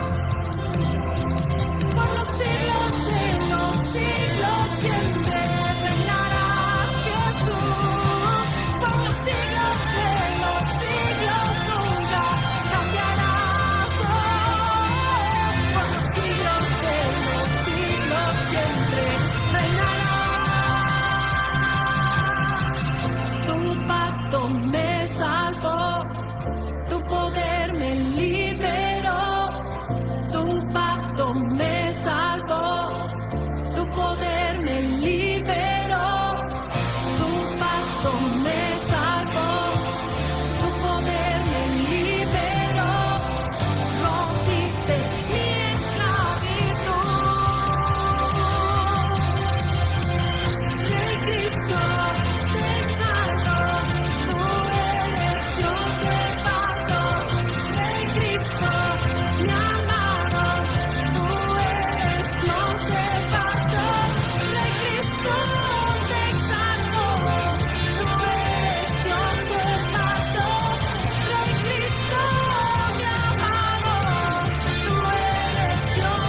Por los siglos de los siglos siempre reinarás, Jesús. Por los siglos de los siglos nunca cambiarás. Por los siglos de los siglos siempre reinarás. Tu pacto me salvó, tu poder me liberó, tu pacto me salvó, tu poder me liberó, tu pacto me salvó, tu poder me liberó, rompiste mi esclavitud. Rey Cristo del Santo, tú eres Dios de pactos. Rey Cristo, mi amado, tú eres Dios de pactos. Rey Cristo del Santo, tú eres Dios de pactos. Rey Cristo, mi amado, tú eres Dios.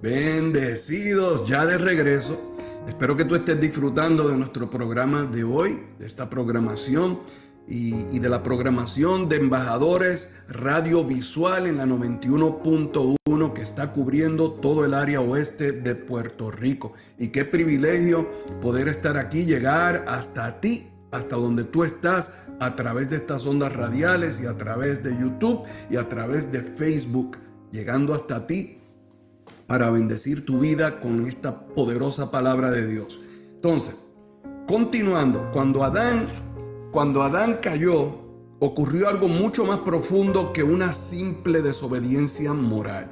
Bendecidos, ya de regreso. Espero que tú estés disfrutando de nuestro programa de hoy, de esta programación y de la programación de Embajadores Radiovisual en la 91.1 que está cubriendo todo el área oeste de Puerto Rico. Y qué privilegio poder estar aquí, llegar hasta ti, hasta donde tú estás, a través de estas ondas radiales y a través de YouTube y a través de Facebook, llegando hasta ti para bendecir tu vida con esta poderosa palabra de Dios. Entonces, continuando, cuando Adán cayó, ocurrió algo mucho más profundo que una simple desobediencia moral.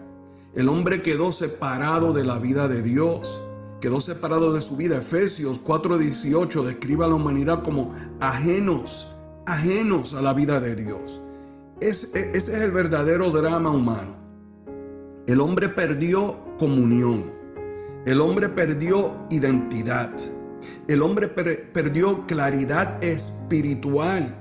El hombre quedó separado de la vida de Dios, quedó separado de su vida. Efesios 4:18 describe a la humanidad como ajenos a la vida de Dios. Ese es el verdadero drama humano. El hombre perdió comunión. El hombre perdió identidad. El hombre perdió claridad espiritual,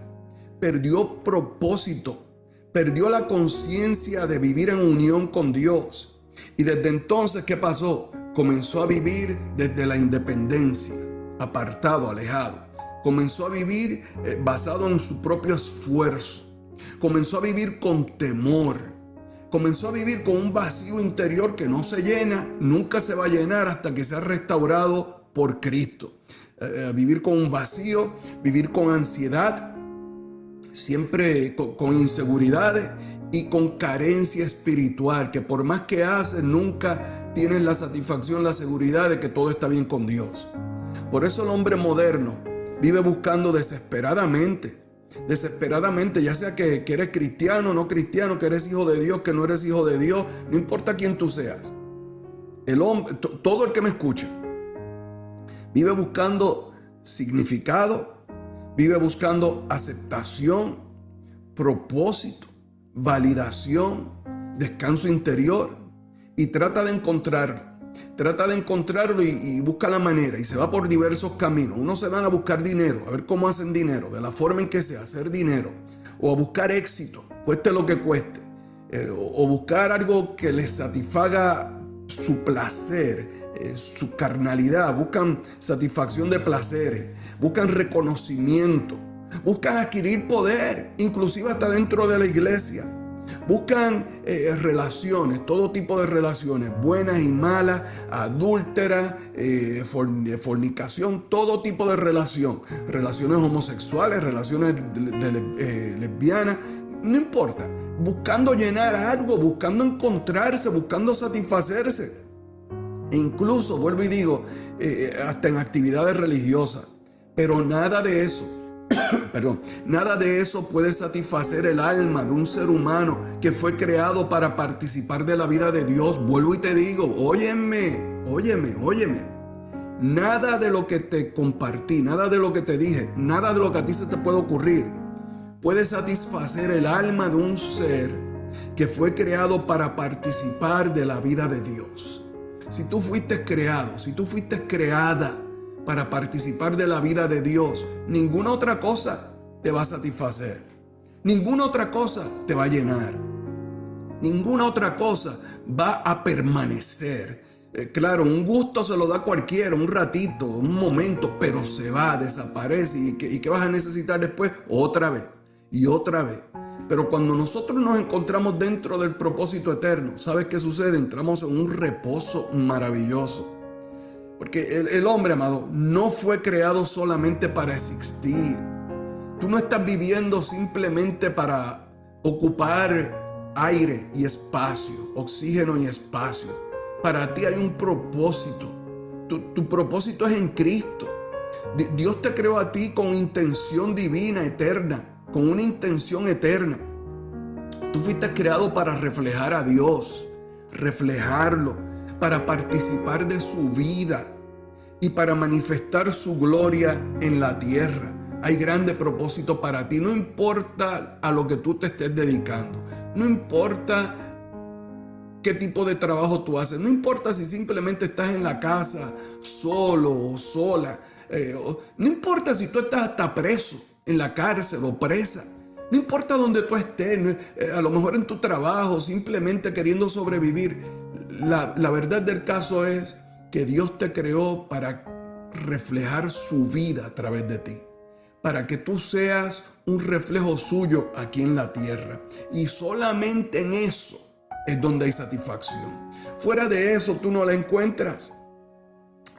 perdió propósito, perdió la conciencia de vivir en unión con Dios. Y desde entonces, ¿qué pasó? Comenzó a vivir desde la independencia, apartado, alejado. Comenzó a vivir basado en su propio esfuerzo. Comenzó a vivir con temor. Comenzó a vivir con un vacío interior que no se llena, nunca se va a llenar hasta que sea restaurado por Cristo. Vivir con un vacío, vivir con ansiedad, siempre con inseguridades y con carencia espiritual, que por más que haces, nunca tienes la satisfacción, la seguridad de que todo está bien con Dios. Por eso el hombre moderno vive buscando desesperadamente, ya sea que eres cristiano, no cristiano, que eres hijo de Dios, que no eres hijo de Dios, no importa quién tú seas. El hombre, todo el que me escucha, vive buscando significado, vive buscando aceptación, propósito, validación, descanso interior, y trata de encontrarlo y busca la manera, y se va por diversos caminos. Unos se van a buscar dinero, a ver cómo hacen dinero, de la forma en que sea, hacer dinero, o a buscar éxito, cueste lo que cueste, o buscar algo que les satisfaga su placer, su carnalidad. Buscan satisfacción de placeres, buscan reconocimiento, buscan adquirir poder, inclusive hasta dentro de la iglesia. Buscan relaciones, todo tipo de relaciones, buenas y malas, adúlteras, fornicación, todo tipo de relaciones homosexuales, relaciones lesbianas, no importa, buscando llenar algo, buscando encontrarse, buscando satisfacerse. E incluso, vuelvo y digo, hasta en actividades religiosas, pero nada de eso. Nada de eso puede satisfacer el alma de un ser humano que fue creado para participar de la vida de Dios. Vuelvo y te digo, óyeme. Nada de lo que te compartí, nada de lo que te dije, nada de lo que a ti se te puede ocurrir puede satisfacer el alma de un ser que fue creado para participar de la vida de Dios. Si tú fuiste creado, si tú fuiste creada para participar de la vida de Dios, ninguna otra cosa te va a satisfacer. Ninguna otra cosa te va a llenar. Ninguna otra cosa va a permanecer. Claro, un gusto se lo da cualquiera, un ratito, un momento, pero se va, desaparece. ¿Y qué vas a necesitar después? Otra vez y otra vez. Pero cuando nosotros nos encontramos dentro del propósito eterno, ¿sabes qué sucede? Entramos en un reposo maravilloso. Porque el hombre, amado, no fue creado solamente para existir. Tú no estás viviendo simplemente para ocupar aire y espacio, oxígeno y espacio. Para ti hay un propósito. Tu propósito es en Cristo. Dios te creó a ti con intención divina, eterna, con una intención eterna. Tú fuiste creado para reflejar a Dios, reflejarlo, para participar de su vida y para manifestar su gloria en la tierra. Hay grande propósito para ti. No importa a lo que tú te estés dedicando. No importa qué tipo de trabajo tú haces. No importa si simplemente estás en la casa solo o sola. No importa si tú estás hasta preso en la cárcel o presa. No importa dónde tú estés. A lo mejor en tu trabajo, simplemente queriendo sobrevivir. La verdad del caso es que Dios te creó para reflejar su vida a través de ti, para que tú seas un reflejo suyo aquí en la tierra. Y solamente en eso es donde hay satisfacción. Fuera de eso tú no la encuentras.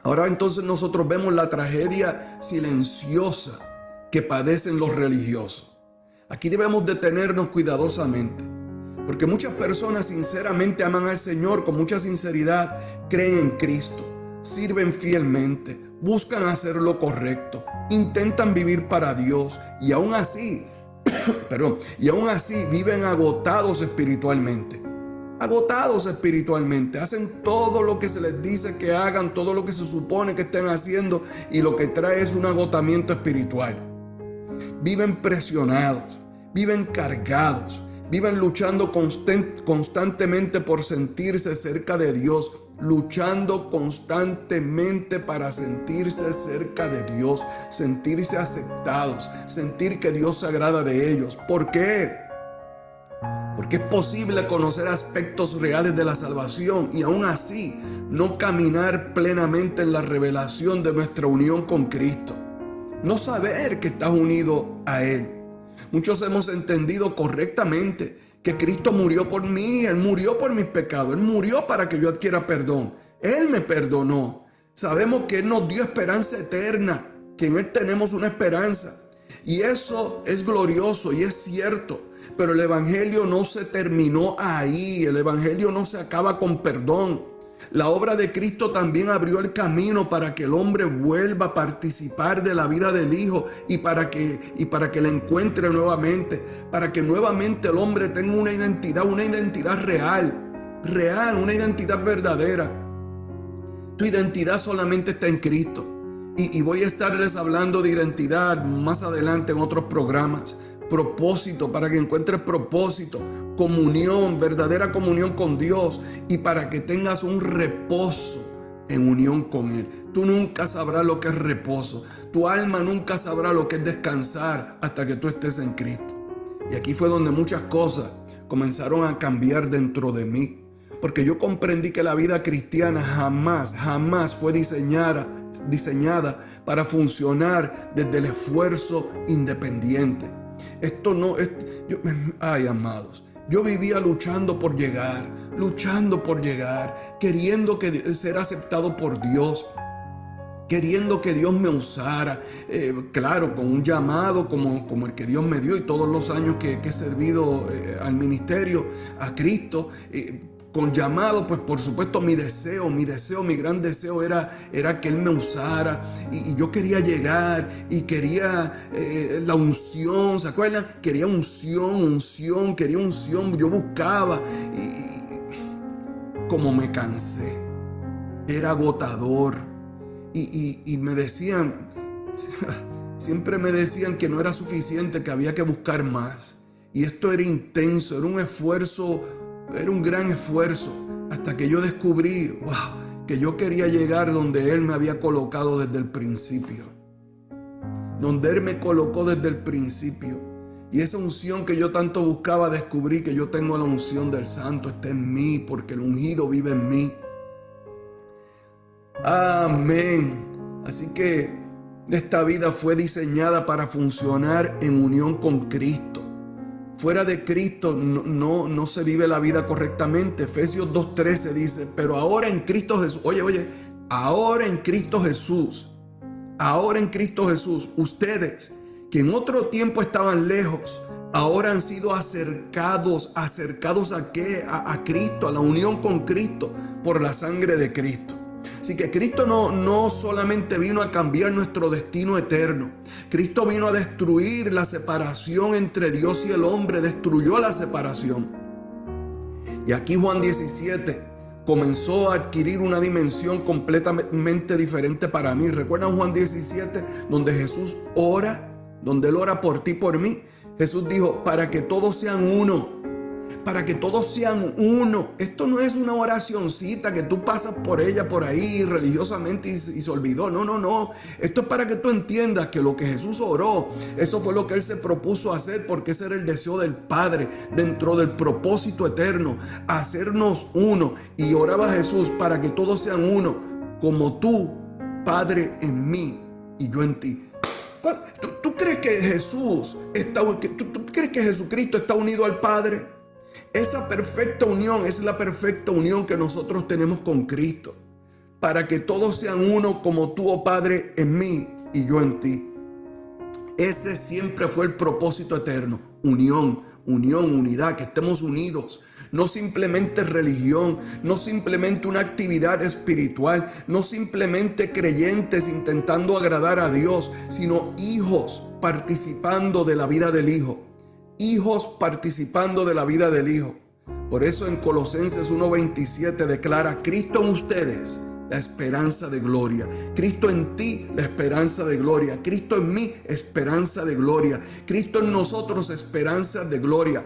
Ahora entonces nosotros vemos la tragedia silenciosa que padecen los religiosos. Aquí debemos detenernos cuidadosamente, porque muchas personas sinceramente aman al Señor con mucha sinceridad, creen en Cristo, sirven fielmente, buscan hacer lo correcto, intentan vivir para Dios y aún así, viven agotados espiritualmente. Hacen todo lo que se les dice que hagan, todo lo que se supone que estén haciendo, y lo que trae es un agotamiento espiritual. Viven presionados, viven cargados, viven luchando constantemente por sentirse cerca de Dios, luchando constantemente para sentirse cerca de Dios, sentirse aceptados, sentir que Dios se agrada de ellos. ¿Por qué? Porque es posible conocer aspectos reales de la salvación y aún así no caminar plenamente en la revelación de nuestra unión con Cristo. No saber que estás unido a Él. Muchos hemos entendido correctamente que Cristo murió por mí, Él murió por mis pecados, Él murió para que yo adquiera perdón. Él me perdonó. Sabemos que Él nos dio esperanza eterna, que en Él tenemos una esperanza. Y eso es glorioso y es cierto. Pero el Evangelio no se terminó ahí. El Evangelio no se acaba con perdón. La obra de Cristo también abrió el camino para que el hombre vuelva a participar de la vida del Hijo y para que le encuentre nuevamente, para que nuevamente el hombre tenga una identidad real, una identidad verdadera. Tu identidad solamente está en Cristo. Y voy a estarles hablando de identidad más adelante en otros programas. Propósito, para que encuentres propósito, comunión, verdadera comunión con Dios y para que tengas un reposo en unión con Él. Tú nunca sabrás lo que es reposo. Tu alma nunca sabrá lo que es descansar hasta que tú estés en Cristo. Y aquí fue donde muchas cosas comenzaron a cambiar dentro de mí. Porque yo comprendí que la vida cristiana jamás fue diseñada para funcionar desde el esfuerzo independiente. Amados, yo vivía luchando por llegar, queriendo ser aceptado por Dios, queriendo que Dios me usara, claro, con un llamado como el que Dios me dio y todos los años que he servido al ministerio, a Cristo, con llamado, pues por supuesto mi gran deseo era que Él me usara y yo quería llegar y quería la unción, ¿se acuerdan? Quería unción, yo buscaba y como me cansé, era agotador y me decían, siempre me decían que no era suficiente, que había que buscar más y esto era intenso, era un esfuerzo. Era un gran esfuerzo hasta que yo descubrí, que yo quería llegar donde Él me había colocado desde el principio. Donde Él me colocó desde el principio. Y esa unción que yo tanto buscaba, descubrí que yo tengo la unción del Santo, está en mí, porque el ungido vive en mí. Amén. Así que esta vida fue diseñada para funcionar en unión con Cristo. Fuera de Cristo no se vive la vida correctamente. Efesios 2:13 dice, pero ahora en Cristo Jesús, ahora en Cristo Jesús, ustedes que en otro tiempo estaban lejos, ahora han sido acercados ¿a qué? A Cristo, a la unión con Cristo por la sangre de Cristo. Así que Cristo no solamente vino a cambiar nuestro destino eterno. Cristo vino a destruir la separación entre Dios y el hombre. Destruyó la separación. Y aquí Juan 17 comenzó a adquirir una dimensión completamente diferente para mí. ¿Recuerdan Juan 17? Donde Jesús ora, donde Él ora por ti y por mí. Jesús dijo, para que todos sean uno. Para que todos sean uno. Esto no es una oracioncita que tú pasas por ella por ahí religiosamente y se olvidó. No. Esto es para que tú entiendas que lo que Jesús oró, eso fue lo que Él se propuso hacer, porque ese era el deseo del Padre dentro del propósito eterno, hacernos uno. Y oraba Jesús para que todos sean uno, como tú, Padre, en mí y yo en ti. ¿Tú crees que tú crees que Jesucristo está unido al Padre? Esa perfecta unión es la perfecta unión que nosotros tenemos con Cristo. Para que todos sean uno como tú, oh Padre, en mí y yo en ti. Ese siempre fue el propósito eterno. Unidad, que estemos unidos. No simplemente religión, no simplemente una actividad espiritual, no simplemente creyentes intentando agradar a Dios, sino hijos participando de la vida del Hijo. Hijos participando de la vida del Hijo. Por eso en Colosenses 1:27 declara, Cristo en ustedes, la esperanza de gloria. Cristo en ti, la esperanza de gloria. Cristo en mí, esperanza de gloria. Cristo en nosotros, esperanza de gloria.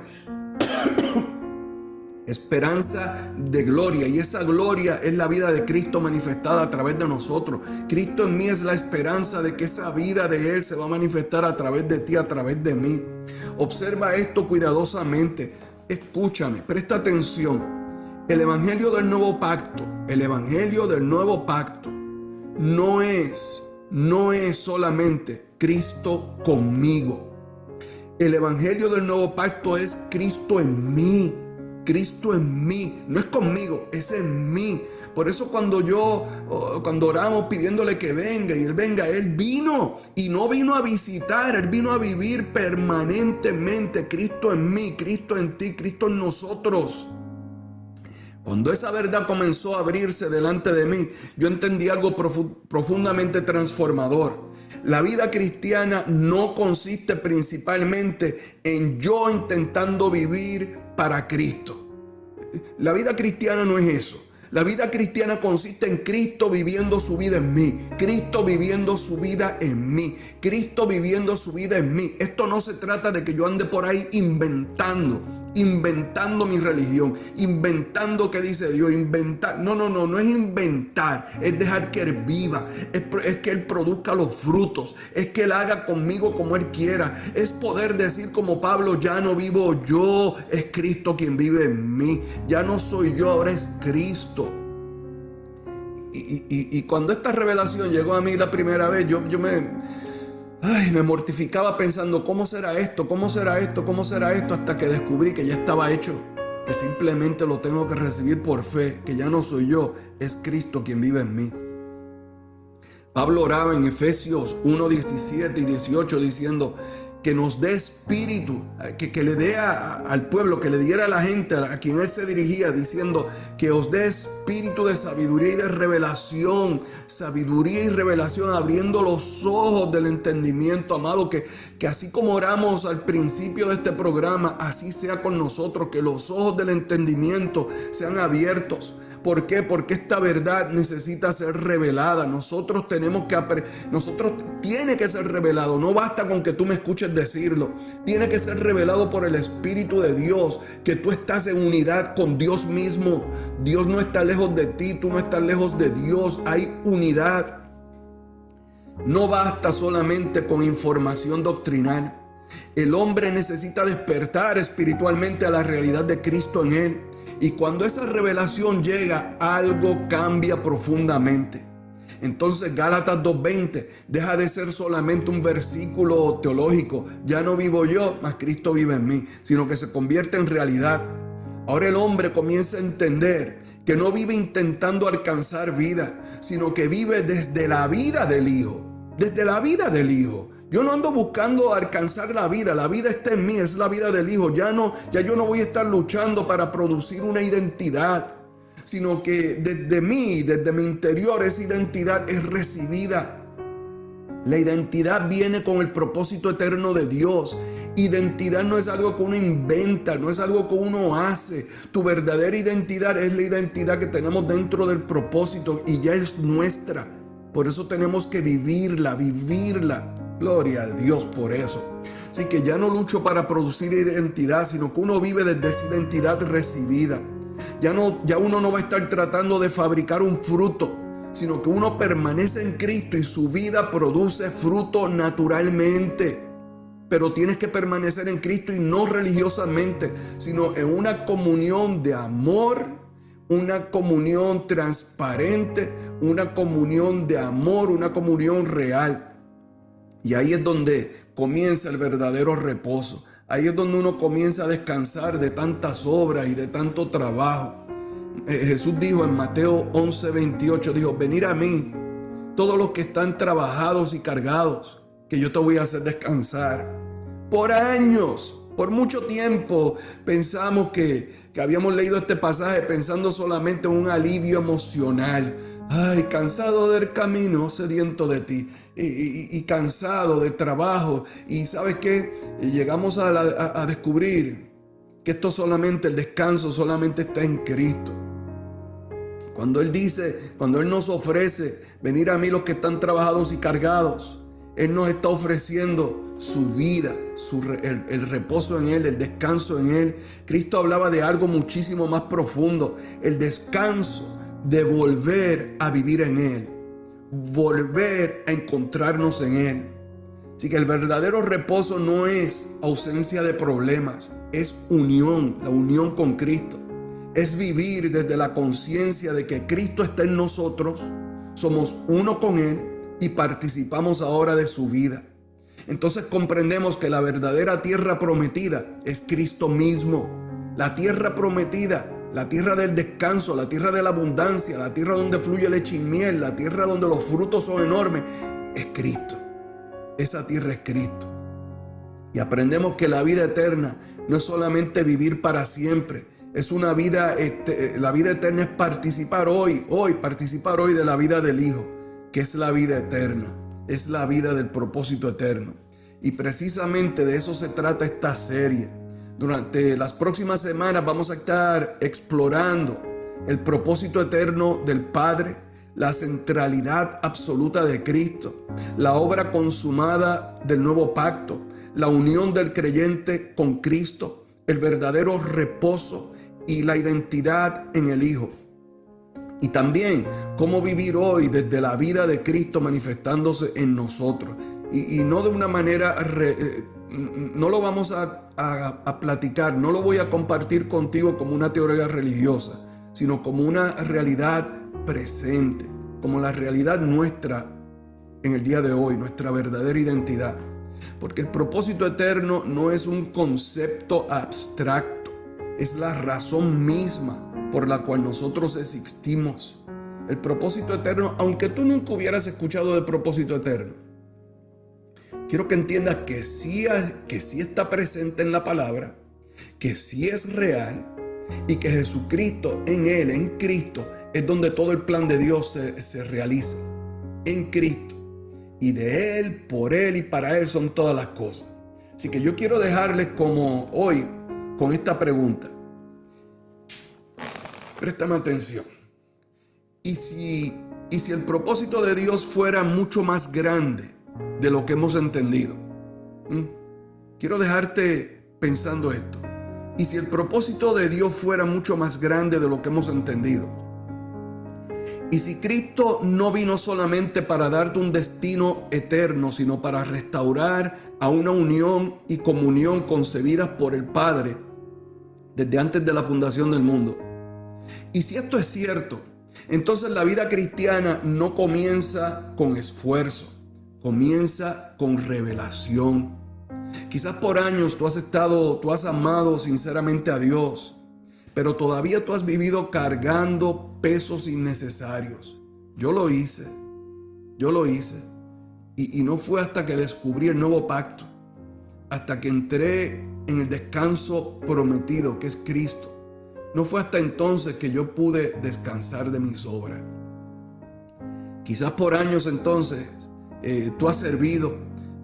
esperanza de gloria, y esa gloria es la vida de Cristo manifestada a través de nosotros. Cristo en mí es la esperanza de que esa vida de Él se va a manifestar a través de ti, a través de mí. Observa esto cuidadosamente, escúchame, presta atención. El evangelio del nuevo pacto, no es solamente Cristo conmigo. El evangelio del nuevo pacto es Cristo en mí. Cristo en mí, no es conmigo, es en mí. Por eso cuando oramos pidiéndole que venga y Él venga, Él vino y no vino a visitar, Él vino a vivir permanentemente. Cristo en mí, Cristo en ti, Cristo en nosotros. Cuando esa verdad comenzó a abrirse delante de mí, yo entendí algo profundamente transformador. La vida cristiana no consiste principalmente en yo intentando vivir para Cristo. La vida cristiana no es eso. La vida cristiana consiste en Cristo viviendo su vida en mí. Cristo viviendo su vida en mí. Cristo viviendo su vida en mí. Esto no se trata de que yo ande por ahí inventando mi religión, inventando qué dice Dios, inventar. No es inventar, es dejar que Él viva, es que Él produzca los frutos, es que Él haga conmigo como Él quiera, es poder decir como Pablo, ya no vivo yo, es Cristo quien vive en mí, ya no soy yo, ahora es Cristo. Y cuando esta revelación llegó a mí la primera vez, yo me mortificaba pensando, ¿cómo será esto? Hasta que descubrí que ya estaba hecho, que simplemente lo tengo que recibir por fe, que ya no soy yo, es Cristo quien vive en mí. Pablo oraba en Efesios 1, 17 y 18 diciendo que nos dé espíritu, que le dé al pueblo, que le diera a la gente a quien Él se dirigía, diciendo que os dé espíritu de sabiduría y de revelación, abriendo los ojos del entendimiento, amado, que así como oramos al principio de este programa, así sea con nosotros, que los ojos del entendimiento sean abiertos. ¿Por qué? Porque esta verdad necesita ser revelada. Nosotros tiene que ser revelado. No basta con que tú me escuches decirlo. Tiene que ser revelado por el Espíritu de Dios, que tú estás en unidad con Dios mismo. Dios no está lejos de ti, tú no estás lejos de Dios. Hay unidad. No basta solamente con información doctrinal. El hombre necesita despertar espiritualmente a la realidad de Cristo en él. Y cuando esa revelación llega, algo cambia profundamente. Entonces Gálatas 2:20 deja de ser solamente un versículo teológico. Ya no vivo yo, mas Cristo vive en mí, sino que se convierte en realidad. Ahora el hombre comienza a entender que no vive intentando alcanzar vida, sino que vive desde la vida del Hijo. Desde la vida del Hijo. Yo no ando buscando alcanzar la vida está en mí, es la vida del Hijo. Ya yo no voy a estar luchando para producir una identidad, sino que desde mi interior esa identidad es recibida. La identidad viene con el propósito eterno de Dios. Identidad no es algo que uno inventa, no es algo que uno hace. Tu verdadera identidad es la identidad que tenemos dentro del propósito y ya es nuestra. Por eso tenemos que vivirla. Gloria a Dios por eso. Así que ya no lucho para producir identidad, sino que uno vive desde esa identidad recibida. Ya uno no va a estar tratando de fabricar un fruto, sino que uno permanece en Cristo y su vida produce fruto naturalmente. Pero tienes que permanecer en Cristo y no religiosamente, sino en una comunión de amor, una comunión transparente, una comunión de amor, una comunión real. Y ahí es donde comienza el verdadero reposo. Ahí es donde uno comienza a descansar de tantas obras y de tanto trabajo. Jesús dijo en Mateo 11:28, dijo, venid a mí, todos los que están trabajados y cargados, que yo te voy a hacer descansar. Por años, por mucho tiempo, pensamos que habíamos leído este pasaje pensando solamente en un alivio emocional. Ay, cansado del camino, sediento de ti. Y cansado del trabajo. Y ¿sabes qué? Llegamos a descubrir que esto solamente, el descanso solamente está en Cristo. Cuando Él nos ofrece venir a mí los que están trabajados y cargados, Él nos está ofreciendo su vida, el reposo en Él, el descanso en Él. Cristo hablaba de algo muchísimo más profundo, el descanso de volver a vivir en Él, volver a encontrarnos en Él. Así que el verdadero reposo no es ausencia de problemas, es unión, la unión con Cristo. Es vivir desde la conciencia de que Cristo está en nosotros, somos uno con Él y participamos ahora de su vida. Entonces comprendemos que la verdadera tierra prometida es Cristo mismo. La tierra prometida, la tierra del descanso, la tierra de la abundancia, la tierra donde fluye leche y miel, la tierra donde los frutos son enormes, es Cristo. Esa tierra es Cristo. Y aprendemos que la vida eterna no es solamente vivir para siempre. Es una vida, la vida eterna es participar hoy de la vida del Hijo, que es la vida eterna. Es la vida del propósito eterno. Y precisamente de eso se trata esta serie. Durante las próximas semanas vamos a estar explorando el propósito eterno del Padre, la centralidad absoluta de Cristo, la obra consumada del nuevo pacto, la unión del creyente con Cristo, el verdadero reposo y la identidad en el Hijo. Y también cómo vivir hoy desde la vida de Cristo manifestándose en nosotros. Y no de una manera, no lo vamos a platicar, no lo voy a compartir contigo como una teoría religiosa, sino como una realidad presente, como la realidad nuestra en el día de hoy, nuestra verdadera identidad. Porque el propósito eterno no es un concepto abstracto, es la razón misma por la cual nosotros existimos. El propósito eterno, aunque tú nunca hubieras escuchado de propósito eterno, quiero que entiendas que sí está presente en la palabra, que sí es real y que Jesucristo, en Él, en Cristo, es donde todo el plan de Dios se realiza. En Cristo. Y de Él, por Él y para Él son todas las cosas. Así que yo quiero dejarles como hoy con esta pregunta. Préstame atención. ¿Y si el propósito de Dios fuera mucho más grande de lo que hemos entendido? Quiero dejarte pensando esto. ¿Y si el propósito de Dios fuera mucho más grande de lo que hemos entendido? ¿Y si Cristo no vino solamente para darte un destino eterno, sino para restaurar a una unión y comunión concebidas por el Padre desde antes de la fundación del mundo? Y si esto es cierto, entonces la vida cristiana no comienza con esfuerzo, comienza con revelación. Quizás por años tú has amado sinceramente a Dios, pero todavía tú has vivido cargando pesos innecesarios. Yo lo hice. Y no fue hasta que descubrí el nuevo pacto, hasta que entré en el descanso prometido, que es Cristo. No fue hasta entonces que yo pude descansar de mis obras. Quizás por años entonces tú has servido,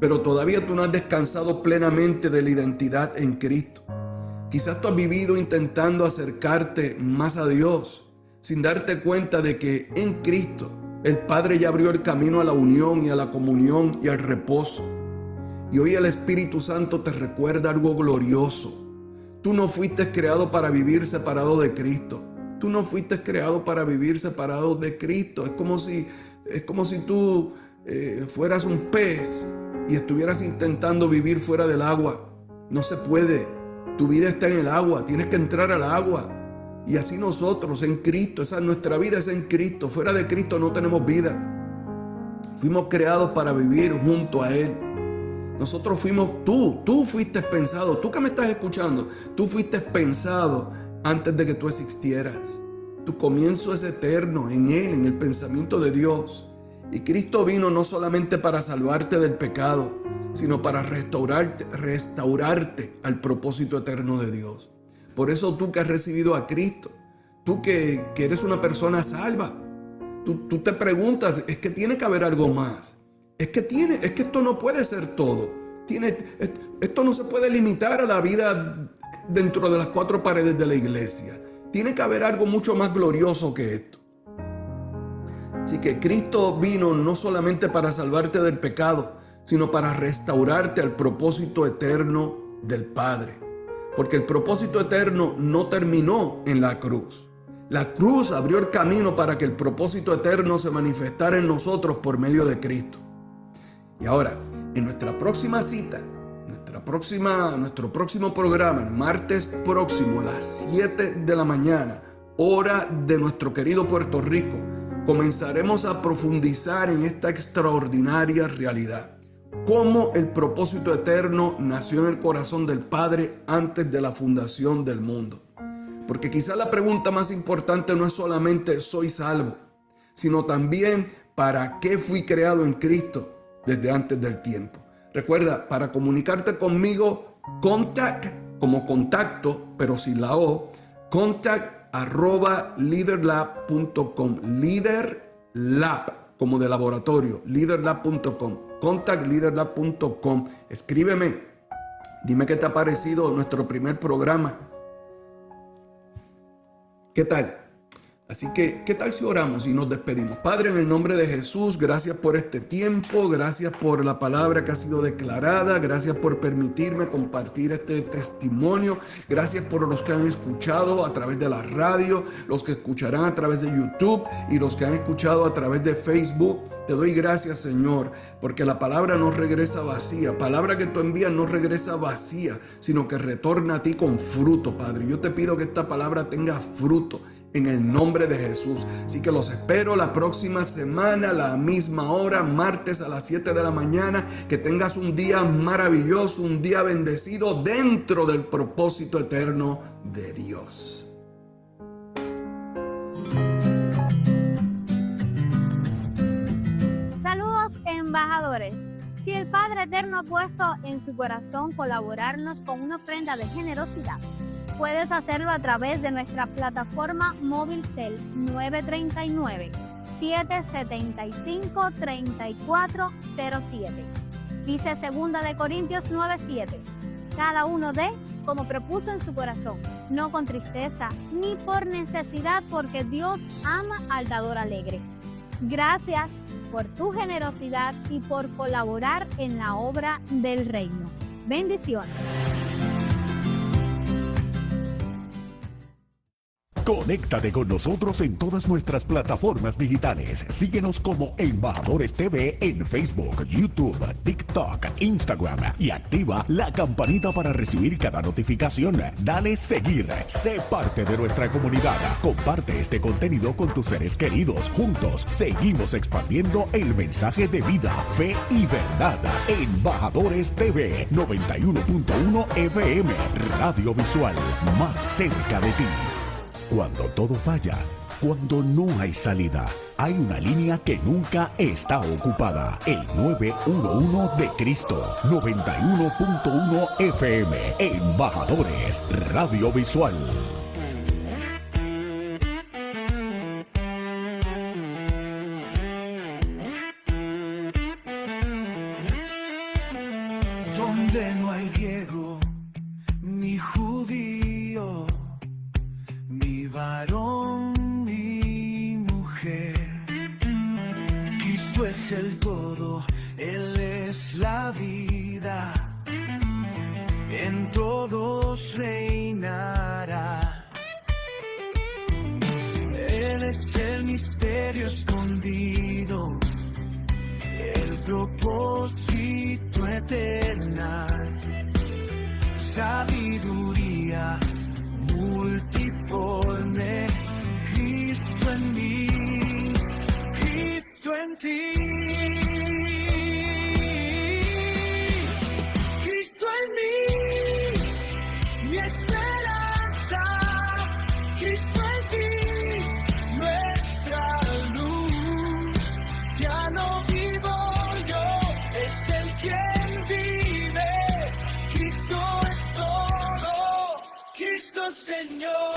pero todavía tú no has descansado plenamente de la identidad en Cristo. Quizás tú has vivido intentando acercarte más a Dios sin darte cuenta de que en Cristo el Padre ya abrió el camino a la unión y a la comunión y al reposo. Y hoy el Espíritu Santo te recuerda algo glorioso. Tú no fuiste creado para vivir separado de Cristo. Tú no fuiste creado para vivir separado de Cristo. Es como si tú fueras un pez y estuvieras intentando vivir fuera del agua. No se puede. Tu vida está en el agua. Tienes que entrar al agua. Y así nosotros en Cristo. Nuestra vida es en Cristo. Fuera de Cristo no tenemos vida. Fuimos creados para vivir junto a Él. Nosotros fuimos, tú fuiste pensado, tú que me estás escuchando, tú fuiste pensado antes de que tú existieras. Tu comienzo es eterno en Él, en el pensamiento de Dios. Y Cristo vino no solamente para salvarte del pecado, sino para restaurarte al propósito eterno de Dios. Por eso tú que has recibido a Cristo, tú que eres una persona salva, tú te preguntas, es que tiene que haber algo más. Es que esto no puede ser todo. Esto no se puede limitar a la vida dentro de las cuatro paredes de la iglesia. Tiene que haber algo mucho más glorioso que esto. Así que Cristo vino no solamente para salvarte del pecado, sino para restaurarte al propósito eterno del Padre. Porque el propósito eterno no terminó en la cruz. La cruz abrió el camino para que el propósito eterno se manifestara en nosotros por medio de Cristo. Y ahora, en nuestra próxima cita, nuestro próximo programa, el martes próximo a las 7 de la mañana, hora de nuestro querido Puerto Rico, comenzaremos a profundizar en esta extraordinaria realidad. Cómo el propósito eterno nació en el corazón del Padre antes de la fundación del mundo. Porque quizá la pregunta más importante no es solamente ¿soy salvo?, sino también ¿para qué fui creado en Cristo desde antes del tiempo? Recuerda, para comunicarte conmigo, contact como contacto, pero sin la O, contact@leaderlab.com. Leaderlab, como de laboratorio, leaderlab.com. contactleaderlab.com. Escríbeme, dime qué te ha parecido nuestro primer programa. ¿Qué tal? Así que, ¿qué tal si oramos y nos despedimos? Padre, en el nombre de Jesús, gracias por este tiempo, gracias por la palabra que ha sido declarada, gracias por permitirme compartir este testimonio, gracias por los que han escuchado a través de la radio, los que escucharán a través de YouTube y los que han escuchado a través de Facebook. Te doy gracias, Señor, porque la palabra no regresa vacía. Palabra que tú envías no regresa vacía, sino que retorna a ti con fruto, Padre. Yo te pido que esta palabra tenga fruto en el nombre de Jesús. Así que los espero la próxima semana, a la misma hora, martes a las 7 de la mañana. Que tengas un día maravilloso, un día bendecido dentro del propósito eterno de Dios. Embajadores, si el Padre Eterno ha puesto en su corazón colaborarnos con una ofrenda de generosidad, puedes hacerlo a través de nuestra plataforma móvil Cel 939-775-3407. Dice 2 de Corintios 9:7. Cada uno dé como propuso en su corazón, no con tristeza ni por necesidad, porque Dios ama al dador alegre. Gracias por tu generosidad y por colaborar en la obra del reino. Bendiciones. Conéctate con nosotros en todas nuestras plataformas digitales. Síguenos como Embajadores TV en Facebook, YouTube, TikTok, Instagram y activa la campanita para recibir cada notificación. Dale seguir. Sé parte de nuestra comunidad. Comparte este contenido con tus seres queridos. Juntos seguimos expandiendo el mensaje de vida, fe y verdad. Embajadores TV 91.1 FM, Radio Visual, más cerca de ti. Cuando todo falla, cuando no hay salida, hay una línea que nunca está ocupada. El 911 de Cristo, 91.1 FM. Embajadores, Radio Visual. Donde no hay griego ni judío, ni varón ni mujer. Cristo es el todo, Él es la vida, en todos reinará. Él es el misterio escondido, el propósito eterno, sabiduría multiforme. Cristo en mí, Cristo en ti. Cristo en mí, mi esperanza. Cristo en ti, nuestra luz. Ya no vivo yo, es el quien vive. Cristo es todo, Cristo Señor.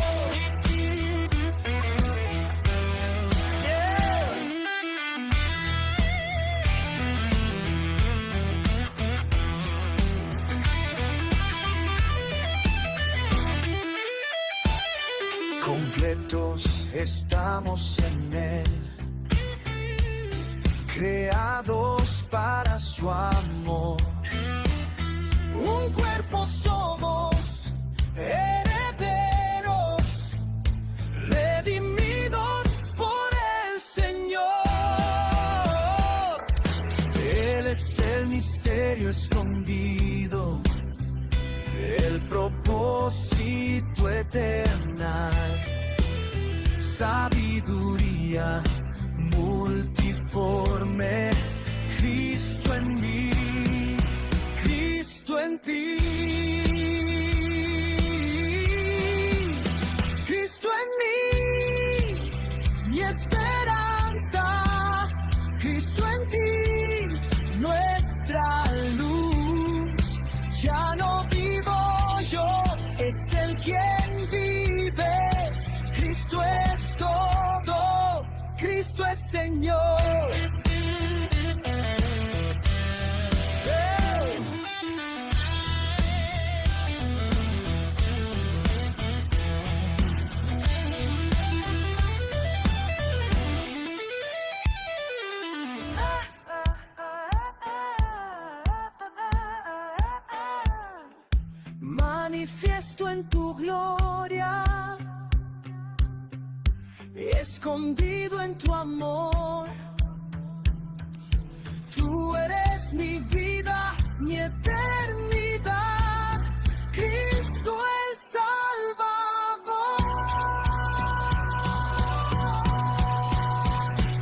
Completos estamos en Él. creados para su amor. Un cuerpo somos, herederos, redimidos por el Señor. Él es el misterio escondido, el propósito eterno, sabiduría multiforme, Cristo en mí, Cristo en ti. Cristo en mí, mi esperanza, Cristo en ti, nuestra luz. Ya no vivo yo, es el quien vive. Cristo es todo, Cristo es Señor. Manifiesto en tu gloria, escondido en tu amor. Tú eres mi vida, mi eternidad, Cristo el Salvador.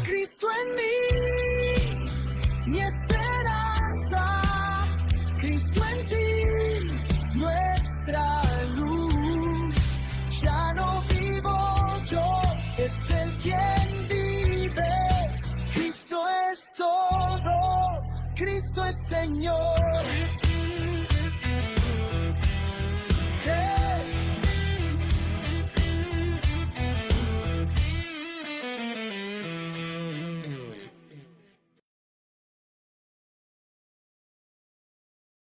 Cristo en mí, mi esperanza, Cristo en ti, nuestra luz. Ya no vivo yo, es el quien vive. Cristo es todo, Cristo es Señor.